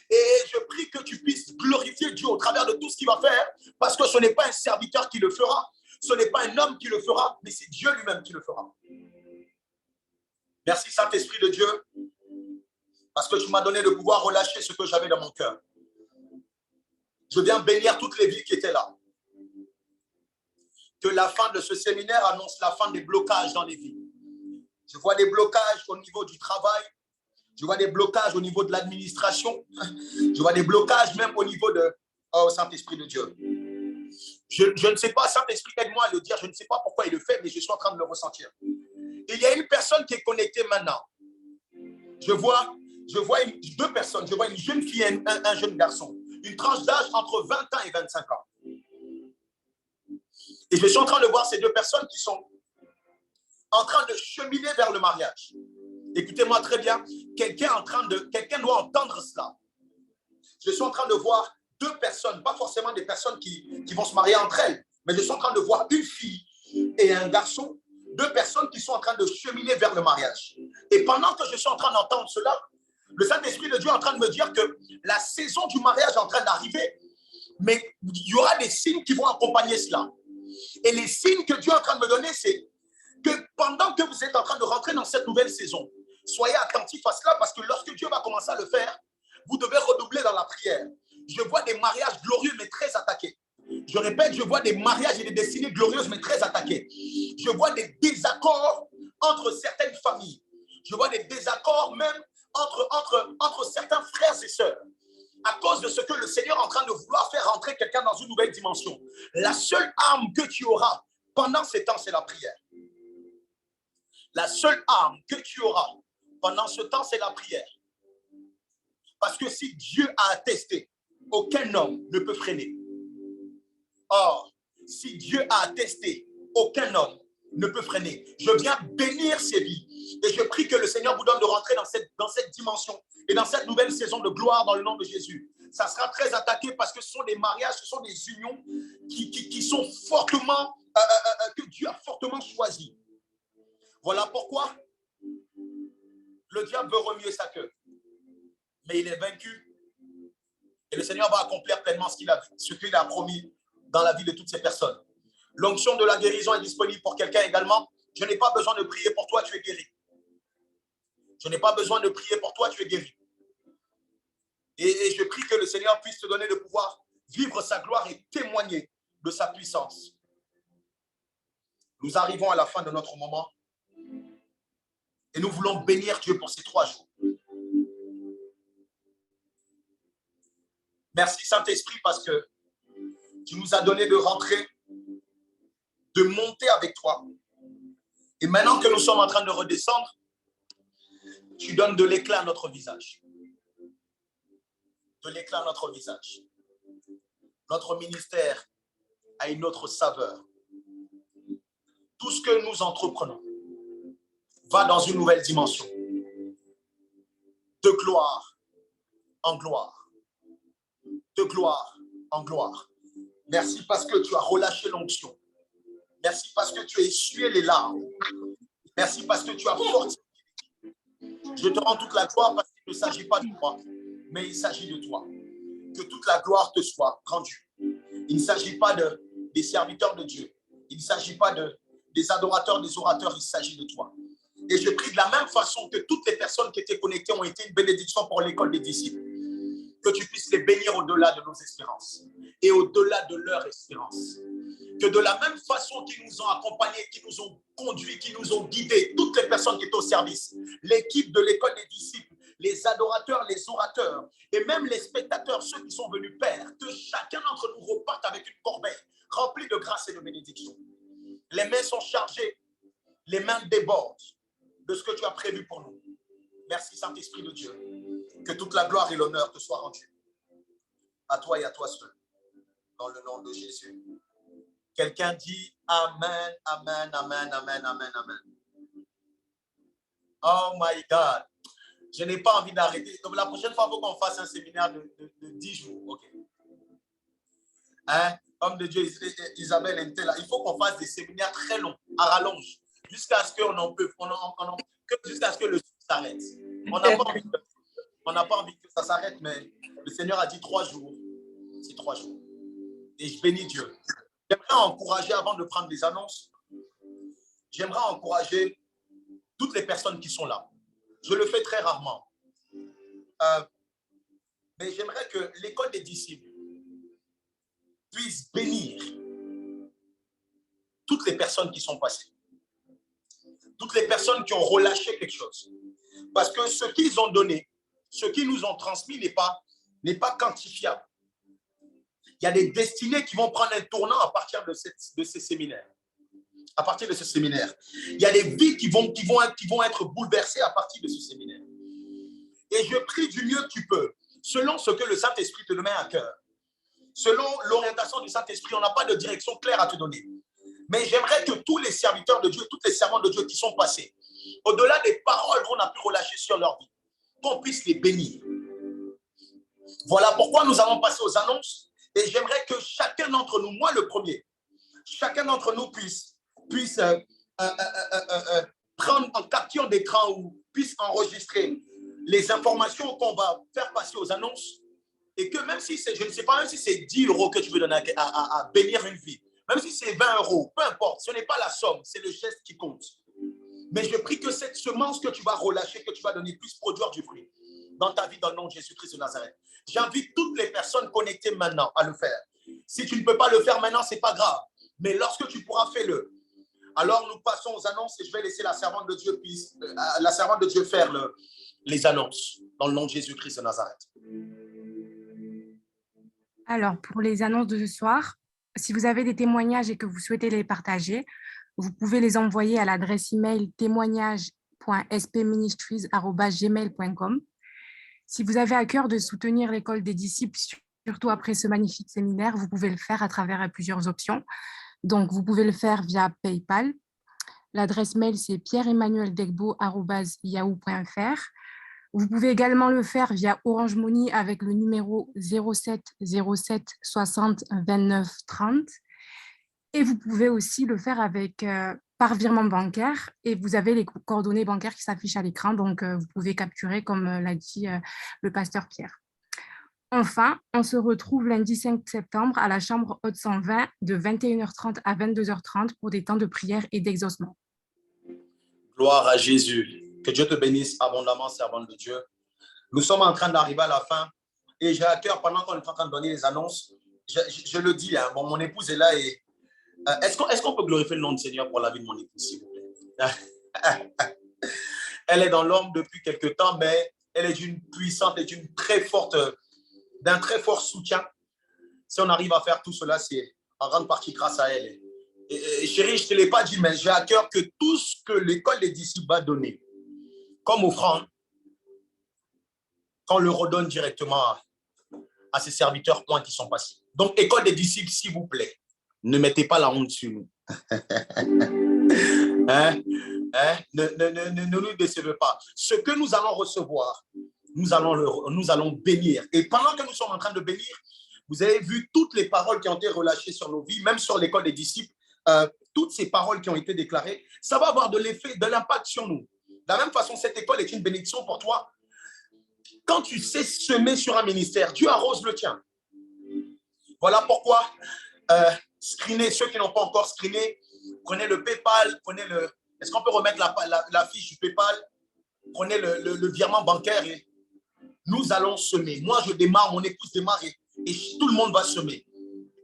B: Et je prie que tu puisses glorifier Dieu au travers de tout ce qu'il va faire, parce que ce n'est pas un serviteur qui le fera, ce n'est pas un homme qui le fera, mais c'est Dieu lui-même qui le fera. Merci Saint-Esprit de Dieu, parce que tu m'as donné le pouvoir de relâcher ce que j'avais dans mon cœur. Je viens bénir toutes les vies qui étaient là. Que la fin de ce séminaire annonce la fin des blocages dans les vies. Je vois des blocages au niveau du travail. Je vois des blocages au niveau de l'administration. Je vois des blocages même au niveau de... Oh, Saint-Esprit de Dieu. Je ne sais pas, Saint-Esprit, aide-moi à le dire. Je ne sais pas pourquoi il le fait, mais je suis en train de le ressentir. Il y a une personne qui est connectée maintenant. Je vois deux personnes. Je vois une jeune fille et un jeune garçon. Une tranche d'âge entre 20 ans et 25 ans. Et je suis en train de voir ces deux personnes qui sont en train de cheminer vers le mariage. Écoutez-moi très bien, quelqu'un doit entendre cela. Je suis en train de voir deux personnes, pas forcément des personnes qui vont se marier entre elles, mais je suis en train de voir une fille et un garçon, deux personnes qui sont en train de cheminer vers le mariage. Et pendant que je suis en train d'entendre cela, le Saint-Esprit de Dieu est en train de me dire que la saison du mariage est en train d'arriver, mais il y aura des signes qui vont accompagner cela. Et les signes que Dieu est en train de me donner, c'est que pendant que vous êtes en train de rentrer dans cette nouvelle saison, soyez attentifs à cela, parce que lorsque Dieu va commencer à le faire, vous devez redoubler dans la prière. Je vois des mariages glorieux mais très attaqués. Je répète, je vois des mariages et des destinées glorieuses mais très attaquées. Je vois des désaccords entre certaines familles. Je vois des désaccords même entre certains frères et sœurs, à cause de ce que le Seigneur est en train de vouloir faire rentrer quelqu'un dans une nouvelle dimension. La seule arme que tu auras pendant ces temps, c'est la prière. La seule arme que tu auras Pendant ce temps, c'est la prière. Parce que si Dieu a attesté, aucun homme ne peut freiner. Or, si Dieu a attesté, aucun homme ne peut freiner. Je viens bénir ces vies. Et je prie que le Seigneur vous donne de rentrer dans cette dimension et dans cette nouvelle saison de gloire dans le nom de Jésus. Ça sera très attaqué parce que ce sont des mariages, ce sont des unions qui sont fortement, que Dieu a fortement choisi. Voilà pourquoi le diable veut remuer sa queue. Mais il est vaincu. Et le Seigneur va accomplir pleinement ce qu'il a promis dans la vie de toutes ces personnes. L'onction de la guérison est disponible pour quelqu'un également. Je n'ai pas besoin de prier pour toi, tu es guéri. Je n'ai pas besoin de prier pour toi, tu es guéri. Et je prie que le Seigneur puisse te donner le pouvoir, vivre sa gloire et témoigner de sa puissance. Nous arrivons à la fin de notre moment et nous voulons bénir Dieu pour ces 3 jours. Merci Saint-Esprit parce que tu nous as donné de rentrer, de monter avec toi. Et maintenant que nous sommes en train de redescendre, tu donnes de l'éclat à notre visage. De l'éclat à notre visage. Notre ministère a une autre saveur. Tout ce que nous entreprenons va dans une nouvelle dimension. De gloire en gloire. De gloire en gloire. Merci parce que tu as relâché l'onction. Merci parce que tu as essuyé les larmes. Merci parce que tu as fortifié. Je te rends toute la gloire parce qu'il ne s'agit pas de moi, mais il s'agit de toi. Que toute la gloire te soit rendue. Il ne s'agit pas des serviteurs de Dieu. Il ne s'agit pas des adorateurs, des orateurs. Il s'agit de toi. Et je prie de la même façon que toutes les personnes qui étaient connectées ont été une bénédiction pour l'école des disciples. Que tu puisses les bénir au-delà de nos espérances et au-delà de leur espérance. Que de la même façon qu'ils nous ont accompagnés, qu'ils nous ont conduits, qu'ils nous ont guidés, toutes les personnes qui étaient au service, l'équipe de l'école des disciples, les adorateurs, les orateurs et même les spectateurs, ceux qui sont venus, Père, que chacun d'entre nous reparte avec une corbeille remplie de grâce et de bénédiction. Les mains sont chargées, les mains débordent de ce que tu as prévu pour nous. Merci Saint-Esprit de Dieu. Que toute la gloire et l'honneur te soient rendus. À toi et à toi seul. Dans le nom de Jésus. Quelqu'un dit Amen, Amen, Amen, Amen, Amen, Amen. Oh my God. Je n'ai pas envie d'arrêter. Donc la prochaine fois, il faut qu'on fasse un séminaire de 10 jours. OK. Hein? Homme de Dieu, Isabelle était là. Il faut qu'on fasse des séminaires très longs, à rallonge, jusqu'à ce qu'on en peut, jusqu'à ce que le souffle s'arrête. On n'a pas envie que ça s'arrête, mais le Seigneur a dit 3 jours. C'est 3 jours. Et je bénis Dieu. J'aimerais encourager, avant de prendre des annonces, j'aimerais encourager toutes les personnes qui sont là. Je le fais très rarement. Mais j'aimerais que l'école des disciples puisse bénir toutes les personnes qui sont passées. Toutes les personnes qui ont relâché quelque chose. Parce que ce qu'ils ont donné, ce qu'ils nous ont transmis n'est pas quantifiable. Il y a des destinées qui vont prendre un tournant à partir de ces séminaires. À partir de ce séminaire. Il y a des vies qui vont être bouleversées à partir de ce séminaire. Et je prie du mieux que tu peux, selon ce que le Saint-Esprit te met à cœur. Selon l'orientation du Saint-Esprit, on n'a pas de direction claire à te donner. Mais j'aimerais que tous les serviteurs de Dieu, toutes les servantes de Dieu qui sont passés, au-delà des paroles qu'on a pu relâcher sur leur vie, qu'on puisse les bénir. Voilà pourquoi nous allons passer aux annonces. Et j'aimerais que chacun d'entre nous, moi le premier, chacun d'entre nous puisse prendre en capture d'écran ou puisse enregistrer les informations qu'on va faire passer aux annonces. Et que même si c'est, je ne sais pas, même si c'est 10 € que tu veux donner à bénir une vie, même si c'est 20 €, peu importe, ce n'est pas la somme, c'est le geste qui compte. Mais je prie que cette semence que tu vas relâcher, que tu vas donner, puisse produire du fruit dans ta vie, dans le nom de Jésus-Christ de Nazareth. J'invite toutes les personnes connectées maintenant à le faire. Si tu ne peux pas le faire maintenant, ce n'est pas grave. Mais lorsque tu pourras, fais-le. Alors, nous passons aux annonces et je vais laisser la servante de Dieu, faire les annonces dans le nom de Jésus-Christ de Nazareth.
E: Alors, pour les annonces de ce soir, si vous avez des témoignages et que vous souhaitez les partager, vous pouvez les envoyer à l'adresse email témoignage www.spministries@gmail.com. Si vous avez à cœur de soutenir l'école des disciples, surtout après ce magnifique séminaire, vous pouvez le faire à travers plusieurs options. Donc, vous pouvez le faire via PayPal. L'adresse mail, c'est pierre-emmanuel-degbo@yahoo.fr. Vous pouvez également le faire via Orange Money avec le numéro 07 07 60 29 30. Et vous pouvez aussi le faire par virement bancaire. Et vous avez les coordonnées bancaires qui s'affichent à l'écran. Donc, vous pouvez capturer, comme l'a dit le pasteur Pierre. Enfin, on se retrouve lundi 5 septembre à la chambre haute 120 de 21h30 à 22h30 pour des temps de prière et d'exaucement.
B: Gloire à Jésus. Que Dieu te bénisse abondamment, servante de Dieu. Nous sommes en train d'arriver à la fin et j'ai à cœur, pendant qu'on est en train de donner les annonces, je le dis, hein, bon, mon épouse est là et est-ce qu'on peut glorifier le nom du Seigneur pour la vie de mon épouse, s'il vous plaît? Elle est dans l'ombre depuis quelque temps, mais elle est d'une puissante et d'un très fort soutien. Si on arrive à faire tout cela, c'est en grande partie grâce à elle. Et chérie, je ne te l'ai pas dit, mais j'ai à cœur que tout ce que l'école des disciples va donner, comme offrande, qu'on le redonne directement à ses serviteurs qui sont passés. Donc, école des disciples, s'il vous plaît, ne mettez pas la honte sur nous. Ne nous décevez pas. Ce que nous allons recevoir, nous allons bénir. Et pendant que nous sommes en train de bénir, vous avez vu toutes les paroles qui ont été relâchées sur nos vies, même sur l'école des disciples, toutes ces paroles qui ont été déclarées, ça va avoir de l'effet, de l'impact sur nous. De la même façon, cette école est une bénédiction pour toi. Quand tu sais semer sur un ministère, Dieu arrose le tien. Voilà pourquoi, screenez ceux qui n'ont pas encore screené, prenez le PayPal, est-ce qu'on peut remettre la fiche du PayPal? Prenez le virement bancaire et nous allons semer. Moi, je démarre, mon épouse démarre et tout le monde va semer.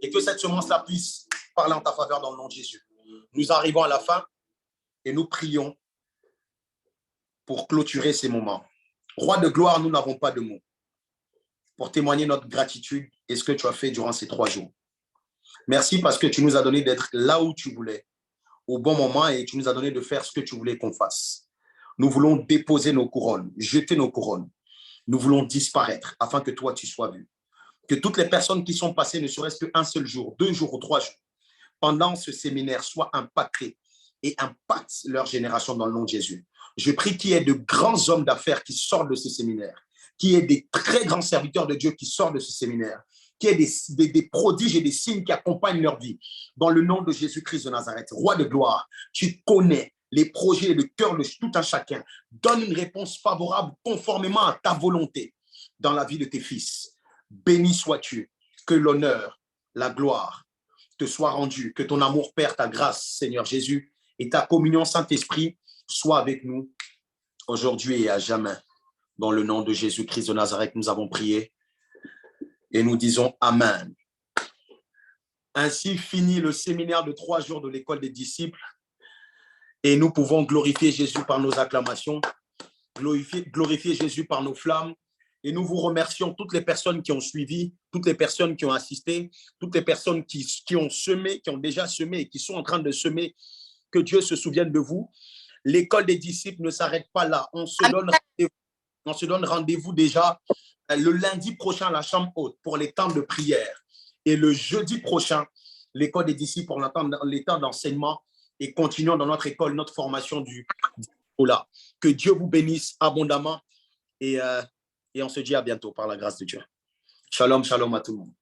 B: Et que cette semence-là puisse parler en ta faveur dans le nom de Jésus. Nous arrivons à la fin et nous prions pour clôturer ces moments. Roi de gloire, nous n'avons pas de mots pour témoigner notre gratitude et ce que tu as fait durant ces 3 jours. Merci parce que tu nous as donné d'être là où tu voulais, au bon moment, et tu nous as donné de faire ce que tu voulais qu'on fasse. Nous voulons déposer nos couronnes, jeter nos couronnes. Nous voulons disparaître afin que toi, tu sois vu. Que toutes les personnes qui sont passées, ne serait-ce qu'un seul jour, 2 jours ou 3 jours, pendant ce séminaire, soient impactées et impactent leur génération dans le nom de Jésus. Je prie qu'il y ait de grands hommes d'affaires qui sortent de ce séminaire, qu'il y ait des très grands serviteurs de Dieu qui sortent de ce séminaire, qu'il y ait des prodiges et des signes qui accompagnent leur vie. Dans le nom de Jésus-Christ de Nazareth, Roi de gloire, tu connais les projets et le cœur de tout un chacun. Donne une réponse favorable conformément à ta volonté dans la vie de tes fils. Béni sois-tu, que l'honneur, la gloire te soit rendue, que ton amour, Père, ta grâce, Seigneur Jésus, et ta communion, Saint-Esprit, soit avec nous aujourd'hui et à jamais. Dans le nom de Jésus-Christ de Nazareth, nous avons prié et nous disons Amen. Ainsi finit le séminaire de 3 jours de l'école des disciples et nous pouvons glorifier Jésus par nos acclamations, glorifier Jésus par nos flammes. Et nous vous remercions toutes les personnes qui ont suivi, toutes les personnes qui ont assisté, toutes les personnes qui ont semé, qui ont déjà semé et qui sont en train de semer. Que Dieu se souvienne de vous. L'école des disciples ne s'arrête pas là. On se donne rendez-vous déjà le lundi prochain à la chambre haute pour les temps de prière. Et le jeudi prochain, l'école des disciples pour les temps d'enseignement. Et continuons dans notre école, notre formation du là. Que Dieu vous bénisse abondamment et on se dit à bientôt par la grâce de Dieu. Shalom, shalom à tout le monde.